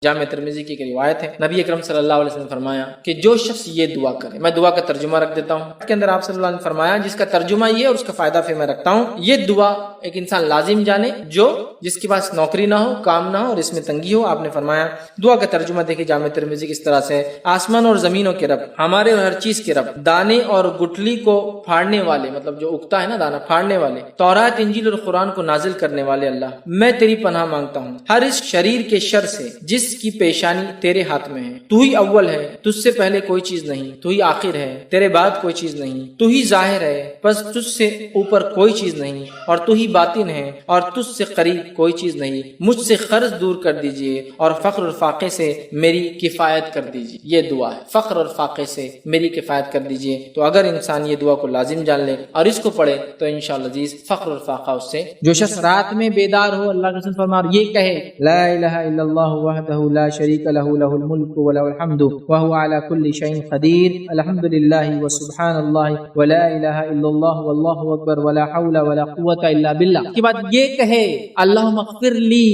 جامع ترمذی کی ایک روایت ہے، نبی اکرم صلی اللہ علیہ وسلم نے فرمایا کہ جو شخص یہ دعا کرے، میں دعا کا ترجمہ رکھ دیتا ہوں، اس کے اندر آپ صلی اللہ علیہ وسلم نے فرمایا جس کا ترجمہ یہ اور اس کا فائدہ پھر میں رکھتا ہوں، یہ دعا ایک انسان لازم جانے جو جس کے پاس نوکری نہ ہو، کام نہ ہو اور اس میں تنگی ہو۔ آپ نے فرمایا دعا کا ترجمہ دیکھیں جامع ترمذی کس طرح سے، آسمان اور زمینوں کے رب، ہمارے اور ہر چیز کے رب، دانے اور گٹلی کو پھاڑنے والے، مطلب جو اگتا ہے نا دانا، پھاڑنے والے، تورات انجیل اور قرآن کو نازل کرنے والے اللہ، میں تیری پناہ مانگتا ہوں ہر اس شریر کے شر سے جس کی پیشانی تیرے ہاتھ میں ہے۔ تو ہی اول ہے، تجھ سے پہلے کوئی چیز نہیں، تو ہی آخر ہے، تیرے بعد کوئی چیز نہیں، تو ہی ظاہر ہے، بس تجھ سے اوپر کوئی چیز نہیں، اور تو ہی باطن ہے اور تجھ سے قریب کوئی چیز نہیں۔ مجھ سے قرض دور کر دیجئے اور فقر اور فاقے سے میری کفایت کر دیجئے۔ یہ دعا ہے، فقر اور فاقے سے میری کفایت کر دیجئے۔ تو اگر انسان یہ دعا کو لازم جان لے اور اس کو پڑھے تو انشاءاللہ عزیز فقر اور فاقہ اس سے، جو شخص رات میں بیدار ہو، اللہ کے رسول فرما یہ کہے لا الہ الا اللہ وحدہ لا شریک لہ لہ الملک ولہ الحمد وہو علی کل شیء قدیر الحمد للہ وسبحان اللہ ولا الہ الا اللہ واللہ اکبر ولا حول ولا قوۃ الا باللہ۔ اس کے بعد یہ کہے اللہم اغفر لی،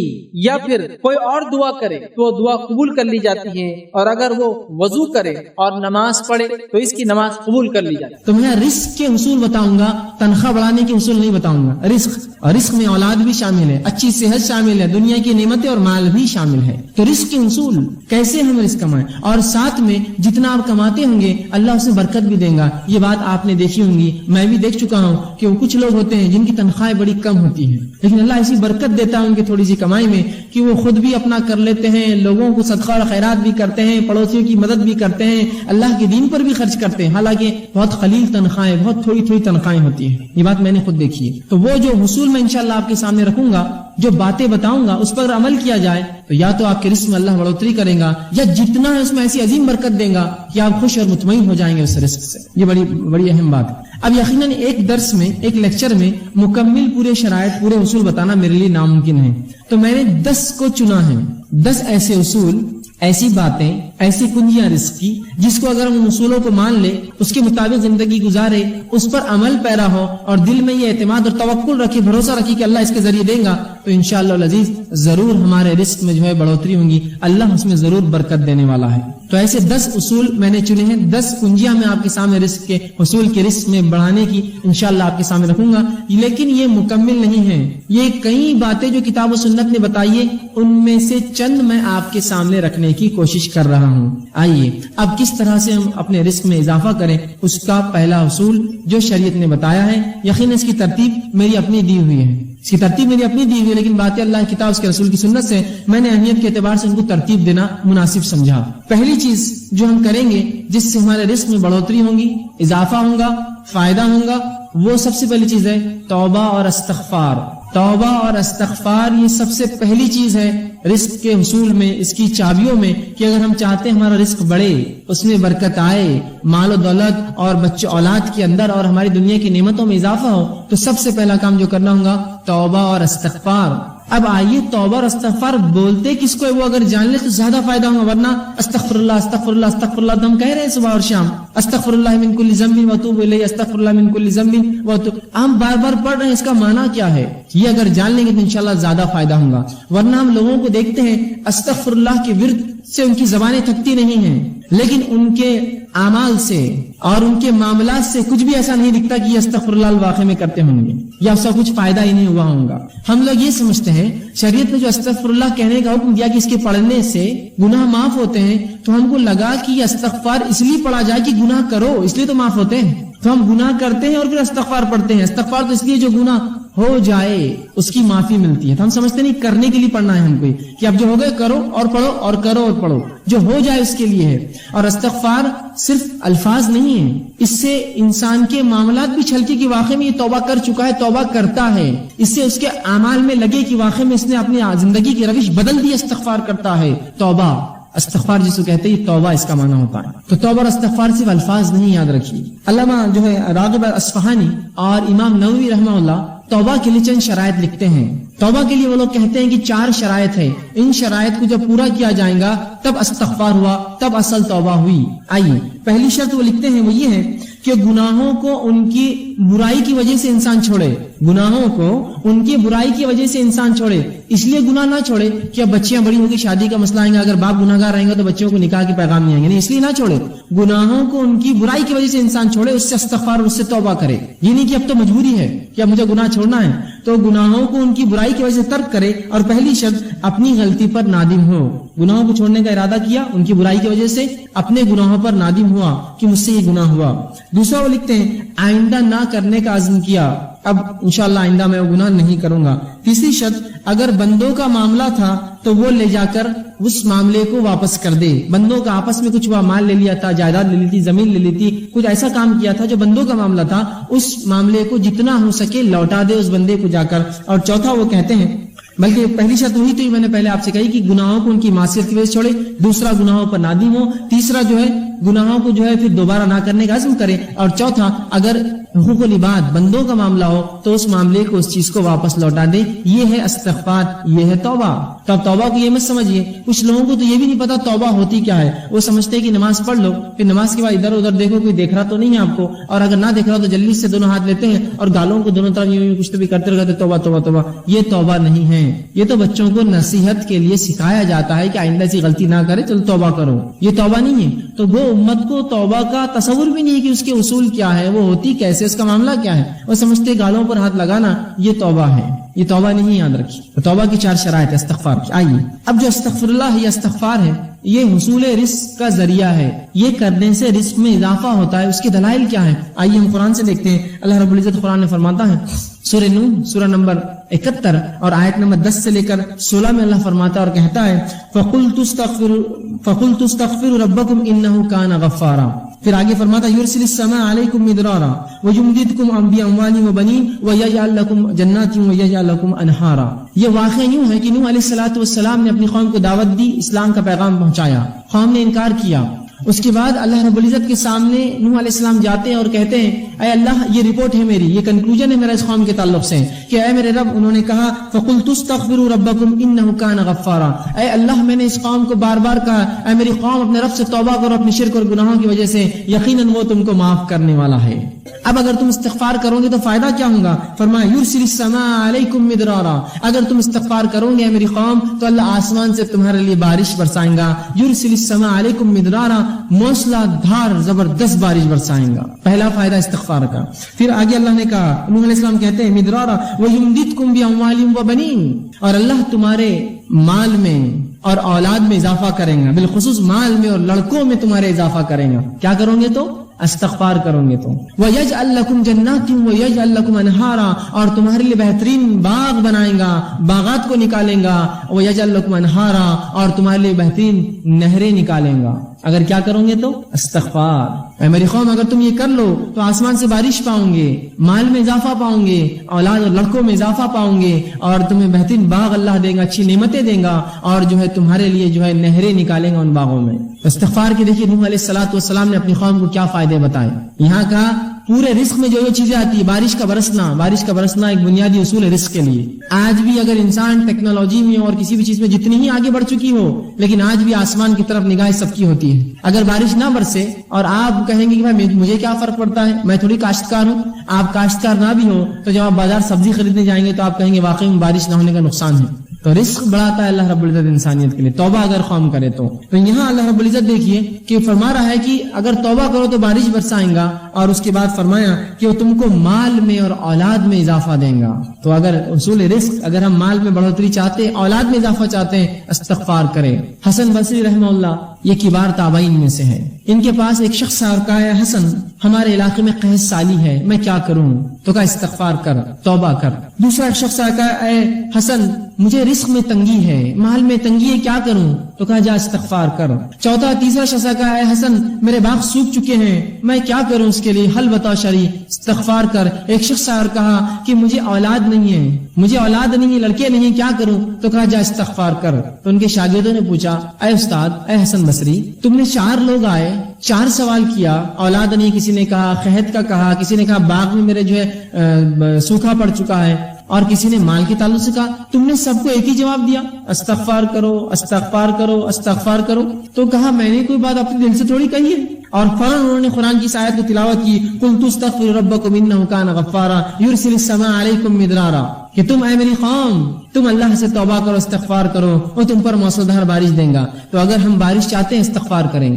یا پھر کوئی اور دعا کرے تو وہ دعا قبول کر لی جاتی ہے، اور اگر وہ وضو کرے اور نماز پڑھے تو اس کی نماز قبول کر لی جاتی ہے۔ تو میں رزق کے اصول بتاؤں گا، تنخواہ بڑھانے کے اصول نہیں بتاؤں گا۔ رزق، اور رزق میں اولاد بھی شامل ہے، اچھی صحت شامل ہے، دنیا کی نعمتیں اور مال بھی شامل ہے۔ تو رزق کے اصول کیسے ہم رزق کمائیں، اور ساتھ میں جتنا آپ کماتے ہوں گے اللہ اس میں برکت بھی دے گا۔ یہ بات آپ نے دیکھی ہوں گی، میں بھی دیکھ چکا ہوں کہ وہ کچھ لوگ ہوتے ہیں جن کی تنخواہیں بڑی کم ہوتی ہیں، لیکن اللہ ایسی برکت دیتا ہے ان کی تھوڑی سی کمائی میں کہ وہ خود بھی اپنا کر لیتے ہیں، لوگوں کو صدقہ اور خیرات بھی کرتے ہیں، پڑوسیوں کی مدد بھی کرتے ہیں، اللہ کے دین پر بھی خرچ کرتے ہیں، حالانکہ بہت قلیل تنخواہیں، بہت تھوڑی تھوڑی تنخواہیں ہوتی ہیں۔ یہ بات میں نے خود دیکھی ہے۔ تو وہ جو حصول میں انشاءاللہ آپ کے سامنے رکھوں گا، جو باتیں بتاؤں گا اس پر عمل کیا جائے تو یا تو آپ کے رزق میں اللہ بڑھوتری کرے گا، یا جتنا ہے اس میں ایسی عظیم برکت دے گا کہ آپ خوش اور مطمئن ہو جائیں گے اس رزق سے۔ یہ بڑی اہم بات ہے۔ اب یقیناً ایک درس میں، ایک لیکچر میں مکمل پورے شرائط، پورے اصول بتانا میرے لیے ناممکن ہے، تو میں نے 10 کو چنا ہے، 10 ایسے اصول، ایسی باتیں، ایسی کنجیاں رزق کی جس کو اگر ہم اصولوں کو مان لے، اس کے مطابق زندگی گزارے، اس پر عمل پیرا ہو اور دل میں یہ اعتماد اور توکل رکھے، بھروسہ رکھے کہ اللہ اس کے ذریعے دے گا، تو انشاءاللہ العزیز ضرور ہمارے رزق میں جو ہے بڑھوتری ہوں گی، اللہ اس میں ضرور برکت دینے والا ہے۔ تو ایسے 10 اصول میں نے چنے ہیں، 10 کنجیاں میں آپ کے سامنے رزق کے حصول کے رزق میں بڑھانے کی انشاءاللہ آپ کے سامنے رکھوں گا، لیکن یہ مکمل نہیں ہے۔ یہ کئی باتیں جو کتاب و سنت نے بتائی ہے ان میں سے چند میں آپ کے سامنے رکھنے کی کوشش کر رہا ہوں۔ آئیے اب کس طرح سے ہم اپنے رزق میں اضافہ کریں، اس کا پہلا اصول جو شریعت نے بتایا ہے، یقیناً اس کی ترتیب میری اپنی دی ہوئی ہے، اس کی ترتیب میری اپنی دی ہوئی ہے، لیکن باتیں اللہ کی کتاب، اس کے رسول کی سنت سے میں نے اہمیت کے اعتبار سے ان کو ترتیب دینا مناسب سمجھا۔ پہلی چیز جو ہم کریں گے جس سے ہمارے رزق میں بڑھوتری ہوگی، اضافہ ہوگا، فائدہ ہوگا، وہ سب سے پہلی چیز ہے توبہ اور استغفار۔ توبہ اور استغفار یہ سب سے پہلی چیز ہے رزق کے حصول میں، اس کی چابیوں میں، کہ اگر ہم چاہتے ہیں ہمارا رزق بڑھے، اس میں برکت آئے، مال و دولت اور بچے اولاد کے اندر اور ہماری دنیا کی نعمتوں میں اضافہ ہو، تو سب سے پہلا کام جو کرنا ہوگا توبہ اور استغفار۔ اب آئیے توبہ اور استغفار بولتے کس کو ہے وہ اگر جان لے تو زیادہ فائدہ ہوگا، ورنہ استغفر اللہ استغفر اللہ استغفر اللہ تو ہم کہہ رہے ہیں صبح اور شام، استغفر اللہ من کل ذنب واتوب الیہ، استغفر اللہ من کل ذنب واتوب، ہم بار بار پڑھ رہے ہیں، اس کا معنی کیا ہے؟ یہ اگر جان لیں گے تو انشاءاللہ زیادہ فائدہ ہوگا۔ ورنہ ہم لوگوں کو دیکھتے ہیں استغفر اللہ کے ورد سے ان کی زبانیں تھکتی نہیں ہیں، لیکن ان کے اعمال سے اور ان کے معاملات سے کچھ بھی ایسا نہیں دکھتا کہ یہ استغفر اللہ واقع میں کرتے ہوں گے، یا اس کا کچھ فائدہ ہی نہیں ہوا ہوگا۔ ہم لوگ یہ سمجھتے ہیں شریعت نے جو استغفر اللہ کہنے کا حکم دیا کہ اس کے پڑھنے سے گناہ معاف ہوتے ہیں، تو ہم کو لگا کہ یہ استغفار اس لیے پڑھا جائے کہ گناہ کرو، اس لیے تو معاف ہوتے ہیں، تو ہم گناہ کرتے ہیں اور پھر استغفار پڑھتے ہیں۔ استغفار تو اس لیے جو گناہ ہو جائے اس کی معافی ملتی ہے، تو ہم سمجھتے نہیں کرنے کے لیے پڑھنا ہے ہم کو، کہ اب جو ہو گئے کرو اور پڑھو اور کرو اور پڑھو، جو ہو جائے اس کے لیے ہے۔ اور استغفار صرف الفاظ نہیں ہے، اس سے انسان کے معاملات بھی چھلکے کہ واقعی میں یہ توبہ کر چکا ہے، توبہ کرتا ہے، اس سے اس کے اعمال میں لگے کہ واقعی میں اس نے اپنی زندگی کی روش بدل دی، استغفار کرتا ہے۔ توبہ استغفار جس کو کہتے ہیں یہ توبہ اس کا معنی ہوتا ہے۔ تو توبہ اور استغفار صرف الفاظ نہیں، یاد رکھیے۔ علامہ جو ہے راغب اصفہانی اور امام نووی رحمہ اللہ توبہ کے لیے چند شرائط لکھتے ہیں۔ توبہ کے لیے وہ لوگ کہتے ہیں کہ 4 شرائط ہے، ان شرائط کو جب پورا کیا جائے گا تب تب استغفار ہوا, تب اصل توبہ ہوئی. آئیے پہلی شرط وہ لکھتے ہیں وہ یہ ہے کہ گناہوں کو ان کی برائی کی وجہ سے انسان چھوڑے, گناہوں کو ان کی برائی کی وجہ سے انسان چھوڑے. اس لیے گناہ نہ چھوڑے کہ اب بچیاں بڑی ہوگی, شادی کا مسئلہ آئیں گا, اگر باپ گناہ گار رہیں گے تو بچوں کو نکاح کے پیغام نہیں آئیں گے, نہیں اس لیے نہ چھوڑے. گناہوں کو ان کی برائی کی وجہ سے انسان چھوڑے, اس سے استغفار, اس سے توبہ کرے. یہ نہیں کہ اب تو مجبوری ہے کہ اب مجھے گناہ چھوڑنا ہے, تو گناہوں کو ان کی برائی کی وجہ سے ترک کرے. اور پہلی شرط اپنی غلطی پر نادم ہو, گناہوں کو چھوڑنے کا ارادہ کیا, ان کی برائی کی وجہ سے اپنے گناہوں پر نادم ہوا کہ مجھ سے یہ گناہ ہوا. دوسرا وہ لکھتے ہیں آئندہ نہ کرنے کا عزم کیا, اب انشاءاللہ آئندہ میں وہ گناہ نہیں کروں گا. تیسری شرط اگر بندوں کا معاملہ تھا تو وہ لے جا کر اس معاملے کو واپس کر دے. بندوں کا آپس میں کچھ ہوا, مال لے لیا تھا, جائیداد لے لی تھی, زمین لے لی تھی, کچھ ایسا کام کیا تھا جو بندوں کا معاملہ تھا, اس معاملے کو جتنا ہو سکے لوٹا دے اس بندے کو جا کر. اور چوتھا وہ کہتے ہیں, بلکہ پہلی شرط وہی تو میں نے پہلے آپ سے کہی کہ گناہوں کو ان کی معصیت کی وجہ سے چھوڑے, دوسرا گناہوں پر نادم ہو, تیسرا جو ہے گناہوں کو جو ہے پھر دوبارہ نہ کرنے کا عزم کرے, اور چوتھا اگر حقوق العباد بندوں کا معاملہ ہو تو اس معاملے کو, اس چیز کو واپس لوٹا دے. یہ ہے استغفار, یہ ہے توبہ. تو اب توبہ کو یہ مت سمجھیے, کچھ لوگوں کو تو یہ بھی نہیں پتا توبہ ہوتی کیا ہے. وہ سمجھتے ہیں کہ نماز پڑھ لو, پھر نماز کے بعد ادھر ادھر دیکھو کوئی دیکھ رہا تو نہیں ہے آپ کو, اور اگر نہ دیکھ رہا تو جلدی سے دونوں ہاتھ لیتے ہیں اور گالوں کو دونوں طرف یوں کچھ تو بھی کرتے رہتے, توبہ توبہ توبہ. یہ توبہ نہیں ہے, یہ تو بچوں کو نصیحت کے لیے سکھایا جاتا ہے کہ آئندہ ایسی غلطی نہ کرے, چلو توبہ کرو. یہ توبہ نہیں ہے. تو وہ امت کو توبہ کا تصور بھی نہیں ہے کہ اس کے اصول کیا ہے, وہ ہوتی کیسے, اس کا معاملہ کیا ہے. وہ سمجھتے گالوں پر ہاتھ لگانا یہ توبہ ہے, یہ توبہ نہیں, یاد رکھیے. توبہ کی 4 شرائط استغفار کی. آئیے اب جو استغفر اللہ ہے, یہ استغفار ہے, یہ حصول رزق کا ذریعہ ہے. یہ کرنے سے رزق میں اضافہ ہوتا ہے. اس کے دلائل کیا ہے, آئیے ہم قرآن سے دیکھتے ہیں. اللہ رب العزت قرآن میں فرماتا ہے, سورہ نوح سورہ نمبر 71 اور آیت نمبر 10 سے لے کر 16 میں اللہ فرماتا ہے اور کہتا ہے فَقُلْتُ اسْتَغْفِرُوا رَبَّكُمْ إِنَّهُ كَانَ غَفَّارًا. پھر آگے فرماتا يُرْسِلِ السَّمَاءَ عَلَيْكُمْ مِدْرَارًا وَيُمْدِدْكُمْ بِأَمْوَالٍ وَبَنِينَ وَيَجْعَلْ لَكُمْ جَنَّاتٍ وَيَجْعَلْ لَكُمْ أَنْهَارًا. یہ واقعہ یوں ہے کہ نوح علیہ السلام نے اپنی قوم کو دعوت دی, اسلام کا پیغام پہنچایا, قوم نے انکار کیا. اس کے بعد اللہ رب العزت کے سامنے نوح علیہ السلام جاتے ہیں اور کہتے ہیں اے اللہ یہ رپورٹ ہے میری, یہ کنکلوژن ہے میرا اس قوم کے تعلق سے کہ اے میرے رب, انہوں نے کہا فَقُلْتُ اسْتَغْفِرُوا رَبَّكُمْ إِنَّهُ كَانَ غَفَّارًا. اے اللہ میں نے اس قوم کو بار بار کہا اے میری قوم اپنے رب سے توبہ کرو اپنی شرک اور گناہوں کی وجہ سے, یقیناً وہ تم کو معاف کرنے والا ہے. اب اگر تم استغفار کرو گے تو فائدہ کیا ہوگا, فرمایا يُرْسِلِ السَّمَاءَ عَلَيْكُمْ مِدْرَارًا. اگر تم استغفار کرو گے میری قوم تو اللہ آسمان سے تمہارے لیے بارش برسائیں گا. يُرْسِلِ السَّمَاءَ عَلَيْكُمْ مِدْرَارًا, موسلا دھار زبردست بارش برسائیں گا. پہلا فائدہ استغفار کا. پھر آگے اللہ نے کہا, نوح علیہ السلام کہتے ہیں مدرارا وَيُمْدِدْكُمْ بِأَمْوَالٍ وَبَنِينَ, اور اللہ تمہارے مال میں اور اولاد میں اضافہ کریں گا, بالخصوص مال میں اور لڑکوں میں تمہارے اضافہ کریں گا. کیا کرو گے تو استغفار کرو گے تو. وَيَجْعَلْ لَكُمْ جَنَّاتٍ وَيَجْعَلْ لَكُمْ أَنْهَارًا, اور تمہارے لیے بہترین باغ بنائیں گا, باغات کو نکالیں گا. وَيَجْعَلْ لَكُمْ أَنْهَارًا, اور تمہارے لیے بہترین نہریں نکالیں گا. اگر کیا کرو گے تو استغفار. اے میری قوم اگر تم یہ کر لو تو آسمان سے بارش پاؤں گے, مال میں اضافہ پاؤں گے, اولاد اور لڑکوں میں اضافہ پاؤں گے, اور تمہیں بہترین باغ اللہ دے گا, اچھی نعمتیں دے گا, اور جو ہے تمہارے لیے جو ہے نہریں نکالیں گا ان باغوں میں. استغفار کے دیکھیے نوح علیہ السلام نے اپنی قوم کو کیا فائدے بتائے. یہاں کا پورے رزق میں جو چیزیں آتی ہے, بارش کا برسنا ایک بنیادی اصول ہے رزق کے لیے. آج بھی اگر انسان ٹیکنالوجی میں اور کسی بھی چیز میں جتنی ہی آگے بڑھ چکی ہو, لیکن آج بھی آسمان کی طرف نگاہ سب کی ہوتی ہے. اگر بارش نہ برسے اور آپ کہیں گے کہ بھائی مجھے کیا فرق پڑتا ہے, میں تھوڑی کاشتکار ہوں, آپ کاشتکار نہ بھی ہو تو جب آپ بازار سبزی خریدنے جائیں گے تو آپ کہیں گے واقعی میں بارش نہ ہونے کا نقصان ہے. تو رزق بڑھاتا ہے اللہ رب العزت انسانیت کے لیے, توبہ اگر قوم کرے تو. یہاں اللہ رب العزت دیکھیے کہ فرما رہا ہے کہ اگر توبہ کرو تو بارش برسائیں گا, اور اس کے بعد فرمایا کہ وہ تم کو مال میں اور اولاد میں اضافہ دیں گا. تو اگر اصول رزق, اگر ہم مال میں بڑھوتری چاہتے ہیں, اولاد میں اضافہ چاہتے ہیں, استغفار کریں. حسن بصری رحمہ اللہ یہ کبار تابعین میں سے ہے. ان کے پاس ایک شخص آیا اور کہا حسن ہمارے علاقے میں قحط سالی ہے, میں کیا کروں؟ تو کہا استغفار کر, توبہ کر. دوسرا ایک شخص آیا کہا اے حسن مجھے رزق میں تنگی ہے, مال میں تنگی ہے, کیا کروں؟ تو کہا جا استغفار کر. تیسرا شخص کہا اے حسن میرے باغ سوکھ چکے ہیں, میں کیا کروں اس کے لیے, حل بتا شرعی, استغفار کر. ایک شخص اور کہا کہ مجھے اولاد نہیں ہے, لڑکے نہیں, کیا کروں؟ تو کہا جا استغفار کر. تو ان کے شاگردوں نے پوچھا اے استاد, اے حسن بصری, تم نے 4 لوگ آئے, 4 سوال کیا, اولاد نہیں, کسی نے کہا قحط کا کہا, کسی نے کہا باغ میں میرے جو ہے سوکھا پڑ چکا ہے, اور کسی نے مال کے تعلق سے کہا، تم نے سب کو ایک ہی جواب دیا، استغفار کرو استغفار کرو استغفار کرو. تو کہا میں نے کوئی بات اپنے دل سے تھوڑی کہی ہے. اور فوراً انہوں نے قرآن کی اس آیت کو تلاوت کی، قُلْتُ اسْتَغْفِرُوا رَبَّكُمْ إِنَّهُ كَانَ غَفَّارًا يُرْسِلِ السَّمَاءَ عَلَيْكُمْ مِدْرَارًا، کہ تم اے میری قوم تم اللہ سے توبہ کرو استغفار کرو وہ تم پر موسلادھار بارش دیں گا. تو اگر ہم بارش چاہتے ہیں استغفار کریں،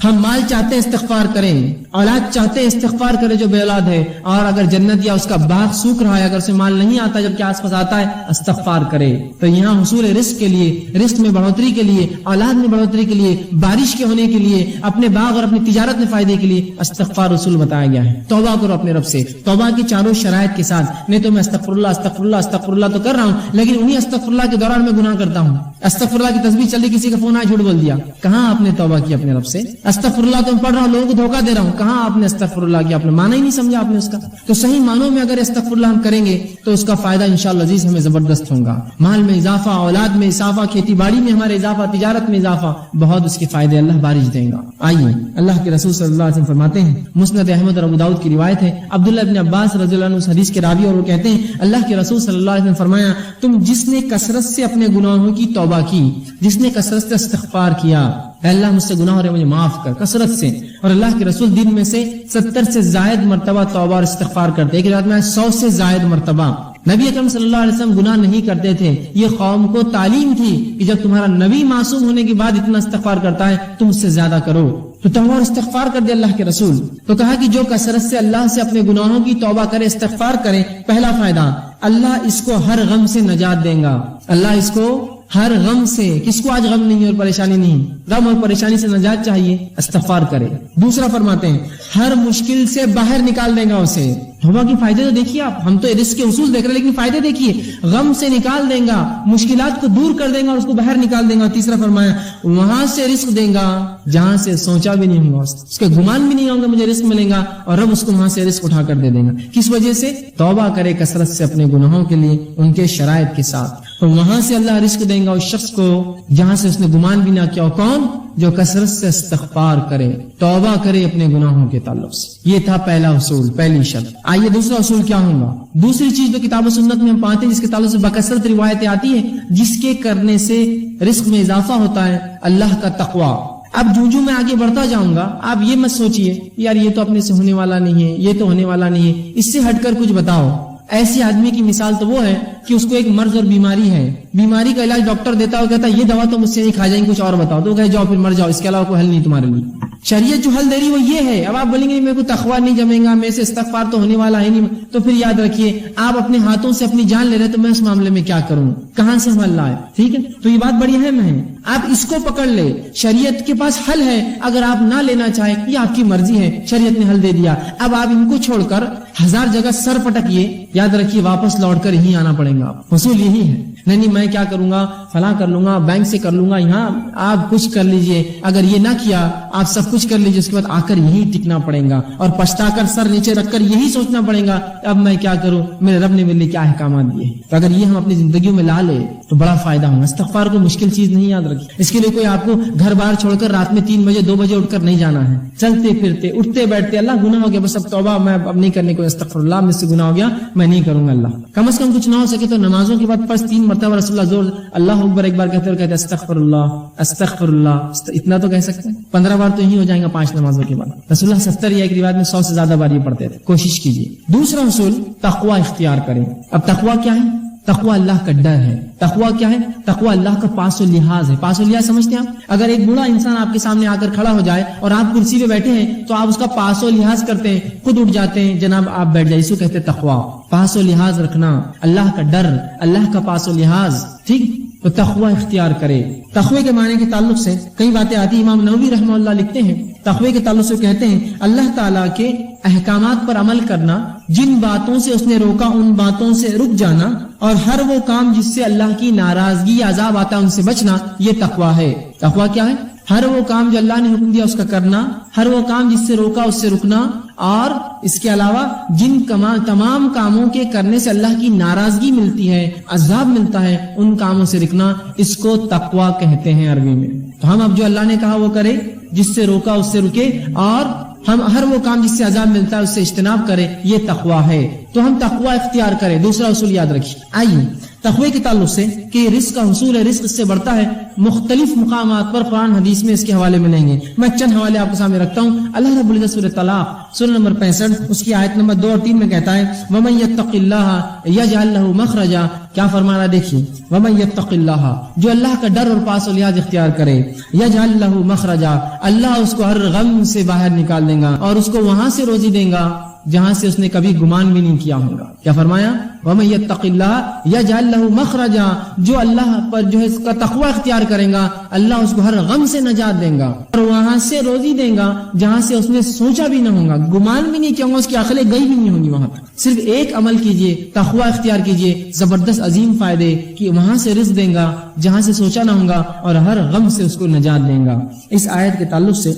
ہم مال چاہتے ہیں استغفار کریں، اولاد چاہتے ہیں استغفار کرے جو بے اولاد ہے، اور اگر جنت یا اس کا باغ سوکھ رہا ہے، اگر اسے مال نہیں آتا جبکہ آس پاس آتا ہے، استغفار کرے. تو یہاں حصول رزق کے لیے، رزق میں بڑھوتری کے لیے، اولاد میں بڑھوتری کے لیے، بارش کے ہونے کے لیے، اپنے باغ اور اپنی تجارت میں فائدے کے لیے استغفار رسول بتایا گیا ہے. توبہ کرو اپنے رب سے، توبہ کی چاروں شرائط کے ساتھ. نہیں تو میں استغفر اللہ استغفر اللہ استغفر اللہ تو کر رہا ہوں، لیکن انہی استغفر اللہ کے دوران میں گناہ کرتا ہوں. استغفر اللہ کی تسبیح چل رہی، کسی کا فون آیا جھوٹ بول دیا، کہاں آپ نے توبہ کی اپنے رب سے؟ استغفر اللہ تو پڑھ رہا ہوں، لوگوں کو دھوکہ دے رہا ہوں، کہاں آپ نے استغفر اللہ کیا؟ آپ نے معنی ہی نہیں سمجھا آپ نے اس کا. تو صحیح معنوں میں اگر استغفر اللہ ہم کریں گے تو اس کا فائدہ انشاءاللہ عزیز ہمیں زبردست ہوگا. مال میں اضافہ، اولاد میں اضافہ، کھیتی باڑی میں ہمارے اضافہ، تجارت میں اضافہ، بہت اس کے فائدے اللہ بارش دیں گا. آئیے اللہ کے رسول صلی اللہ علیہ وسلم فرماتے ہیں، مسند احمد اور ابو داؤد کی روایت ہے، عبداللہ ابن عباس رضی اللہ عنہ اس حدیث کے راوی، اور وہ کہتے ہیں اللہ کے رسول صلی اللہ علیہ وسلم فرمایا، تم جس نے کثرت سے اپنے گناہوں کی توبہ کی، جس نے کثرت سے استغفار کیا، اے اللہ مجھ سے گناہ ہو رہے مجھے معاف کر، کثرت سے. اور اللہ کے رسول دن میں سے 70 سے زائد مرتبہ توبہ اور استغفار کرتے. ایک روایت میں 100 سے زائد مرتبہ. نبی اکرم صلی اللہ علیہ وسلم گناہ نہیں کرتے تھے. یہ قوم کو تعلیم تھی کہ جب تمہارا نبی معصوم ہونے کے بعد اتنا استغفار کرتا ہے تم اس سے زیادہ کرو. تو توبہ اور استغفار کر دے اللہ کے رسول. تو کہا کہ جو کثرت سے اللہ سے اپنے گناہوں کی توبہ کرے، استغفار کرے، پہلا فائدہ اللہ اس کو ہر غم سے نجات دیں گا. اللہ اس کو ہر غم سے، کس کو آج غم نہیں اور پریشانی نہیں، غم اور پریشانی سے نجات چاہیے، استغفار کرے. دوسرا فرماتے ہیں ہر مشکل سے باہر نکال دیں گا اسے. توبہ کے فائدے تو دیکھیے آپ، ہم تو رزق کے اصول دیکھ رہے ہیں لیکن فائدے دیکھیے، غم سے نکال دیں گا، مشکلات کو دور کر دیں گا اور اس کو باہر نکال دیں گا. تیسرا فرمایا وہاں سے رزق دیں گا جہاں سے سوچا بھی نہیں ہوگا، اس کے گمان بھی نہیں ہوگا مجھے رزق ملے گا، اور رب اس کو وہاں سے رزق اٹھا کر دے دیں گا. کس وجہ سے؟ توبہ کرے کثرت سے اپنے گناہوں کے لیے، ان کے شرائط کے ساتھ. تو وہاں سے اللہ رزق دیں گا اس شخص کو جہاں سے اس نے گمان بھی نہ کیا. کون؟ جو کثرت سے استغفار کرے، توبہ کرے اپنے گناہوں کے تعلق سے. یہ تھا پہلا اصول، پہلی شرط. آئیے دوسرا اصول کیا ہوگا؟ دوسری چیز جو کتاب و سنت میں ہم پاتے ہیں جس کے تعلق سے بکثرت روایتیں آتی ہیں، جس کے کرنے سے رزق میں اضافہ ہوتا ہے، اللہ کا تقوی. اب جو میں آگے بڑھتا جاؤں گا آپ یہ مت سوچئے یار یہ تو اپنے سے ہونے والا نہیں ہے، یہ تو ہونے والا نہیں ہے، اس سے ہٹ کر کچھ بتاؤ. ایسی آدمی کی مثال تو وہ ہے کہ اس کو ایک مرض اور بیماری ہے، بیماری کا علاج ڈاکٹر دیتا ہے، وہ کہتا ہے یہ دوا تو مجھ سے نہیں کھا جائیں گے، کچھ اور بتاؤ. تو وہ کہے جاؤ پھر مر جاؤ، اس کے علاوہ کوئی حل نہیں تمہارے لیے. شریعت جو حل دے رہی وہ یہ ہے. اب آپ بولیں گے میرے کو تقویٰ نہیں جمے گا، میرے سے استغفار تو ہونے والا ہے نہیں، تو پھر یاد رکھیے آپ اپنے ہاتھوں سے اپنی جان لے رہے تو میں اس معاملے میں کیا کروں، کہاں سے حل لائے؟ ٹھیک ہے، تو یہ بات بڑی اہم ہے. آپ اس کو پکڑ لے، شریعت کے پاس حل ہے. اگر آپ نہ لینا چاہیں یہ آپ کی مرضی ہے، شریعت نے حل دے دیا. اب آپ ان کو چھوڑ کر 1000 جگہ سر پٹکیے، یاد رکھیے واپس لوٹ کر ہی آنا پڑے گا. حصول یہی ہے. نہیں میں کیا کروں گا، فلاں کر لوں گا، بینک سے کر لوں گا، یہاں آپ کچھ کر لیجئے. اگر یہ نہ کیا آپ سب کچھ کر لیجئے، اس کے بعد آ کر یہی ٹکنا پڑے گا اور پچھتا کر سر نیچے رکھ کر یہی سوچنا پڑے گا اب میں کیا کروں، میرے رب نے میرے لیے کیا احکامات دیے. تو اگر یہ ہم اپنی زندگیوں میں لا لے تو بڑا فائدہ ہوگا. استغفار کو مشکل چیز نہیں، یاد رکھیے. اس کے لیے کوئی آپ کو گھر بار چھوڑ کر رات میں 3 بجے 2 بجے اٹھ کر نہیں جانا ہے. چلتے پھرتے اٹھتے بیٹھتے اللہ گناہ ہو گیا، بس اب توبہ، میں اب نہیں کرنے کو، استغفر اللہ مجھ سے گناہ ہو گیا میں نہیں کروں گا. اللہ کم از کم کچھ نہ ہو سکے تو نمازوں کے بعد فرض 3 مرتبہ رسول اللہ زور اللہ اکبر ایک بار کہتے اور کہتے استغفر اللہ استغفر اللہ، اتنا تو کہہ سکتے ہیں. 15 بار تو یہی ہو جائیں گا 5 نمازوں کے بعد. رسول اللہ 70 یا ایک روایت میں 100 سے زیادہ بار یہ پڑھتے تھے. کوشش کیجیے. دوسرا اصول تقوی اختیار کریں. اب تقوی کیا ہے؟ تقوی اللہ کا ڈر ہے. تقوی کیا ہے؟ تقوی اللہ کا پاس و لحاظ ہے. پاس و لحاظ سمجھتے ہیں آپ؟ اگر ایک بوڑھا انسان آپ کے سامنے آ کر کھڑا ہو جائے اور آپ کرسی پہ بیٹھے ہیں تو آپ اس کا پاس و لحاظ کرتے ہیں، خود اٹھ جاتے ہیں، جناب آپ بیٹھ جائیے. اس کو کہتے ہیں تقوی. پاس و لحاظ رکھنا، اللہ کا ڈر، اللہ کا پاس و لحاظ. ٹھیک، تو تقوی اختیار کرے. تقوی کے معنی کے تعلق سے کئی باتیں آتی. امام نووی رحمہ اللہ لکھتے ہیں تقوی کے تعلق سے کہتے ہیں اللہ تعالیٰ کے احکامات پر عمل کرنا، جن باتوں سے اس نے روکا ان باتوں سے رک جانا، اور ہر وہ کام جس سے اللہ کی ناراضگی عذاب آتا ہے ان سے بچنا، یہ تقوی ہے. تقوی کیا ہے؟ ہر وہ کام جو اللہ نے حکم دیا اس کا کرنا، ہر وہ کام جس سے روکا اس سے رکنا، اور اس کے علاوہ جن تمام کاموں کے کرنے سے اللہ کی ناراضگی ملتی ہے، عذاب ملتا ہے، ان کاموں سے رکنا. اس کو تقوی کہتے ہیں عربی میں. تو ہم اب جو اللہ نے کہا وہ کرے، جس سے روکا اس سے رکے، اور ہم ہر وہ کام جس سے عذاب ملتا ہے اس سے اجتناب کریں، یہ تقوی ہے. تو ہم تقوی اختیار کریں. دوسرا اصول یاد رکھیے. آئیے تقوی کے تعلق سے کہ رزق کا حصول ہے، رزق اس سے بڑھتا ہے، مختلف مقامات پر قرآن حدیث میں اس کے حوالے ملیں گے. میں چند حوالے آپ کے سامنے رکھتا ہوں. اللہ رب العزت سورہ طلاق سورہ نمبر 65 اس کی آیت نمبر 2 اور 3 میں کہتا ہے وَمَن يَتَّقِ اللَّهَ يَجْعَل لَّهُ مَخْرَجًا. کیا فرما رہا ہے دیکھیے، وَمَن يَتَّقِ اللَّهَ، جو اللہ کا ڈر اور پاس و لحاظ اختیار کرے، يَجْعَل لَّهُ مَخْرَجًا، اللہ اس کو ہر غم سے باہر نکال دے گا اور اس کو وہاں سے روزی دے گا جہاں سے اس نے کبھی گمان بھی نہیں کیا ہوگا. کیا فرمایا؟ وَمَن يَتَّقِ اللَّهَ يَجْعَل لَّهُ مَخْرَجًا، جو اللہ پر جو ہے اس کا تقوی اختیار کرے گا اللہ اس کو ہر غم سے نجات دے گا اور وہاں سے روزی دے گا جہاں سے اس نے سوچا بھی نہ ہوگا، گمان بھی نہیں کیا ہوگا، اس کی عقلیں گئی بھی نہیں ہوں گی وہاں تک. صرف ایک عمل کیجئے، تقوی اختیار کیجئے، زبردست عظیم فائدے کہ وہاں سے رزق دے گا جہاں سے سوچا نہ ہوگا اور ہر غم سے اس کو نجات دے گا. اس آیت کے تعلق سے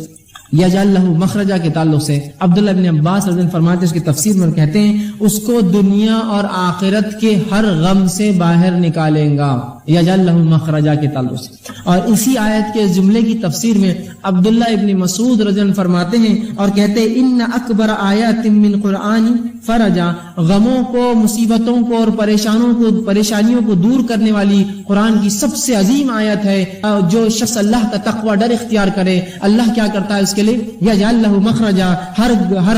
یجعل لہ مخرجا کے تعلق سے عبداللہ بن عباس رضی اللہ عنہ فرماتے ہیں، اس کی تفسیر میں کہتے ہیں اس کو دنیا اور آخرت کے ہر غم سے باہر نکالیں گا، یجعل لہ مخرجا کے تعلق سے. اور اسی آیت کے جملے کی تفسیر میں عبداللہ ابن مسعود رضی اللہ عنہ فرماتے ہیں اور کہتے ہیں ان اکبر آیات من قرآن فرجا، غموں کو، مصیبتوں کو اور پریشانیوں کو دور کرنے والی قرآن کی سب سے عظیم آیت ہے. جو شخص اللہ کا تقوی ڈر اختیار کرے اللہ کیا کرتا ہے اس کے لیے یجعل لہ مخرجا، ہر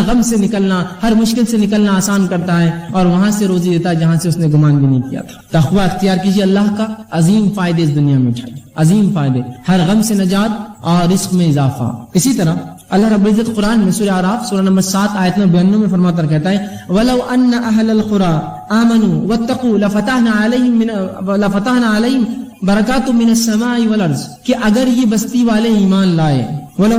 غم سے نکلنا، ہر مشکل سے نکلنا آسان کرتا ہے اور وہاں سے روزی دیتا ہے جہاں سے اس نے گمان بھی نہیں کیا تھا. تقوی اختیار کیجیے، اللہ کا عظیم فائدے اس دنیا میں اٹھائیے، عظیم فائدے، ہر غم سے نجات اور رزق میں اضافہ. اسی طرح اللہ رب العزت قرآن میں سورہ اعراف سورہ نمبر 7 آیت نمبر 92 میں فرماتا کہتا ہے وَلَوْ أَنَّ أَهْلَ الْقُرَىٰ آمَنُوا وَاتَّقُوا لَفَتَحْنَا عَلَيْهِمْ بَرَكَاتٌ مِّنَ السَّمَاءِ وَالْأَرْضِ، کہ اگر یہ بستی والے ایمان لائے، ولو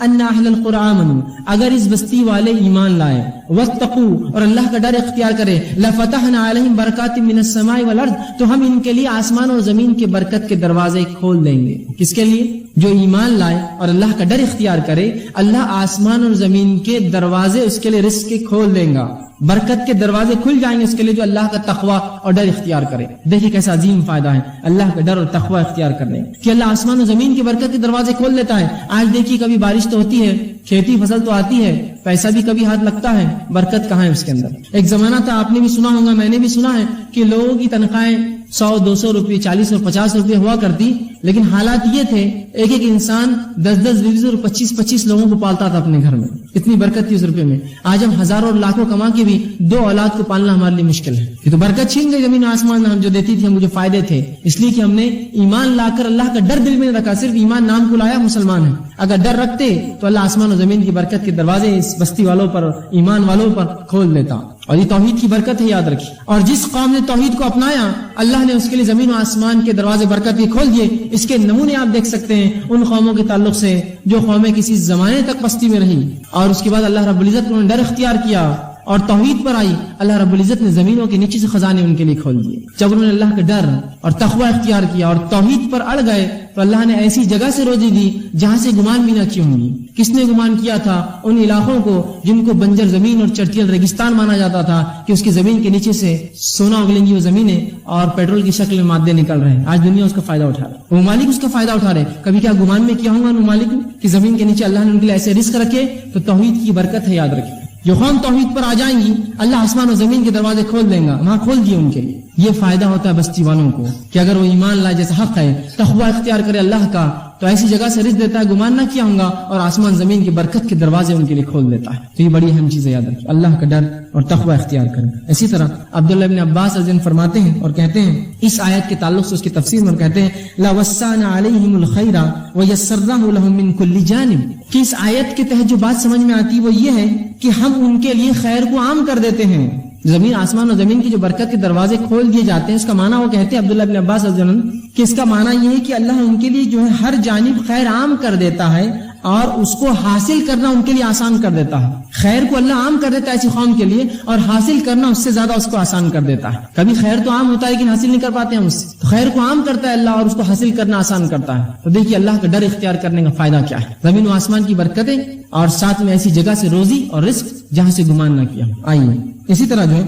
ان اہل القرى آمنوا، اگر اس بستی والے ایمان لائے، واتقوا اور اللہ کا ڈر اختیار کرے، لفتحنا علیہم برکات من السماء والارض، تو ہم ان کے لیے آسمان اور زمین کے برکت کے دروازے کھول دیں گے. کس کے لیے؟ جو ایمان لائے اور اللہ کا ڈر اختیار کرے اللہ آسمان اور زمین کے دروازے اس کے لیے رزق کے کھول دیں گا، برکت کے دروازے کھل جائیں گے اس کے لیے جو اللہ کا تقوی اور ڈر اختیار کرے. دیکھیے کیسا عظیم فائدہ ہے اللہ کا ڈر اور تقوی اختیار کرنے کہ اللہ آسمان و زمین کی برکت کے دروازے کھول دیتا ہے. آج دیکھیے کبھی بارش تو ہوتی ہے، کھیتی فصل تو آتی ہے، پیسہ بھی کبھی ہاتھ لگتا ہے، برکت کہاں ہے اس کے اندر؟ ایک زمانہ تھا، آپ نے بھی سنا ہوگا، میں نے بھی سنا ہے کہ لوگوں کی تنخواہیں 100-200 روپے، 40 اور 50 روپے ہوا کرتی، لیکن حالات یہ تھے ایک انسان 10-10, 20 اور 25-25 لوگوں کو پالتا تھا اپنے گھر میں. اتنی برکت تھی اس روپے میں. آج ہم ہزاروں اور لاکھوں کما کے بھی 2 اولاد کو پالنا ہمارے لیے مشکل ہے. یہ تو برکت چھین گئی زمین آسمان ہم جو دیتی تھی، ہم جو فائدے تھے، اس لیے کہ ہم نے ایمان لا کر اللہ کا ڈر دل میں نہیں رکھا. صرف ایمان نام کو لایا، مسلمان ہے. اگر ڈر رکھتے تو اللہ آسمان و زمین کی برکت کے دروازے اس بستی والوں پر، ایمان والوں پر کھول دیتا. اور یہ توحید کی برکت ہے، یاد رکھیے. اور جس قوم نے توحید کو اپنایا اللہ نے اس کے لیے زمین و آسمان کے دروازے برکت کے کھول دیے. اس کے نمونے آپ دیکھ سکتے ہیں ان قوموں کے تعلق سے جو قومیں کسی زمانے تک پستی میں رہی اور اس کے بعد اللہ رب العزت نے ڈر اختیار کیا اور توحید پر آئی، اللہ رب العزت نے زمینوں کے نیچے سے خزانے ان کے لیے کھول دیے. جب انہوں نے اللہ کا ڈر اور تقوی اختیار کیا اور توحید پر اڑ گئے تو اللہ نے ایسی جگہ سے روزی دی جہاں سے گمان بھی نہ کی ہوں گی. کس نے گمان کیا تھا؟ ان علاقوں کو جن کو بنجر زمین اور چٹیل ریگستان مانا جاتا تھا کہ اس کی زمین کے نیچے سے سونا اگلیں گی وہ زمینیں اور پیٹرول کی شکل میں مادے نکل رہے ہیں. آج دنیا اس کا فائدہ اٹھا رہا ہے، وہ مالک اس کا فائدہ اٹھا رہے. کبھی کیا گمان میں کیا ہوں گا ان مالک کی زمین کے نیچے اللہ نے ان کے لیے ایسے رزق رکھے؟ تو توحید کی برکت ہے، یاد رکھیے. جو قوم توحید پر آ جائیں گی اللہ آسمان و زمین کے دروازے کھول دیں گا، وہاں کھول دیے ان کے لیے. یہ فائدہ ہوتا ہے بستی والوں کو کہ اگر وہ ایمان لائے، جیسے حق ہے، تقوی اختیار کرے اللہ کا، تو ایسی جگہ سے رزق دیتا ہے گمان نہ کیا ہوں گا اور آسمان زمین کی برکت کے دروازے ان کے لیے کھول دیتا ہے. تو یہ بڑی اہم چیز ہے، یاد رکھیں اللہ کا ڈر اور تقوی اختیار کریں. اسی طرح عبداللہ بن عباس رضی اللہ عنہ فرماتے ہیں اور کہتے ہیں اس آیت کے تعلق سے اس کی تفسیر میں کہتے ہیں لا وسعنا علیہم الخیر ویسرناہ لهم من کل جانب، کہ اس آیت کے تحت جو بات سمجھ میں آتی وہ یہ ہے کہ ہم ان کے لیے خیر کو عام کر دیتے ہیں. زمین آسمان اور زمین کی جو برکت کے دروازے کھول دیے جاتے ہیں، اس کا معنی وہ کہتے ہیں عبداللہ بن عباس رضی اللہ عنہ کہ اس کا معنی یہ ہے کہ اللہ ان کے لیے جو ہے ہر جانب خیر عام کر دیتا ہے اور اس کو حاصل کرنا ان کے لیے آسان کر دیتا ہے. خیر کو اللہ عام کر دیتا ہے ایسی قوم کے لیے اور حاصل کرنا اس سے زیادہ اس کو آسان کر دیتا ہے. کبھی خیر تو عام ہوتا ہے لیکن حاصل نہیں کر پاتے ہم اس سے، تو خیر کو عام کرتا ہے اللہ اور اس کو حاصل کرنا آسان کرتا ہے. تو دیکھیے اللہ کا ڈر اختیار کرنے کا فائدہ کیا ہے، زمین و آسمان کی برکتیں اور ساتھ میں ایسی جگہ سے روزی اور رزق جہاں سے گمان نہ کیا. آئیے اسی طرح جو ہے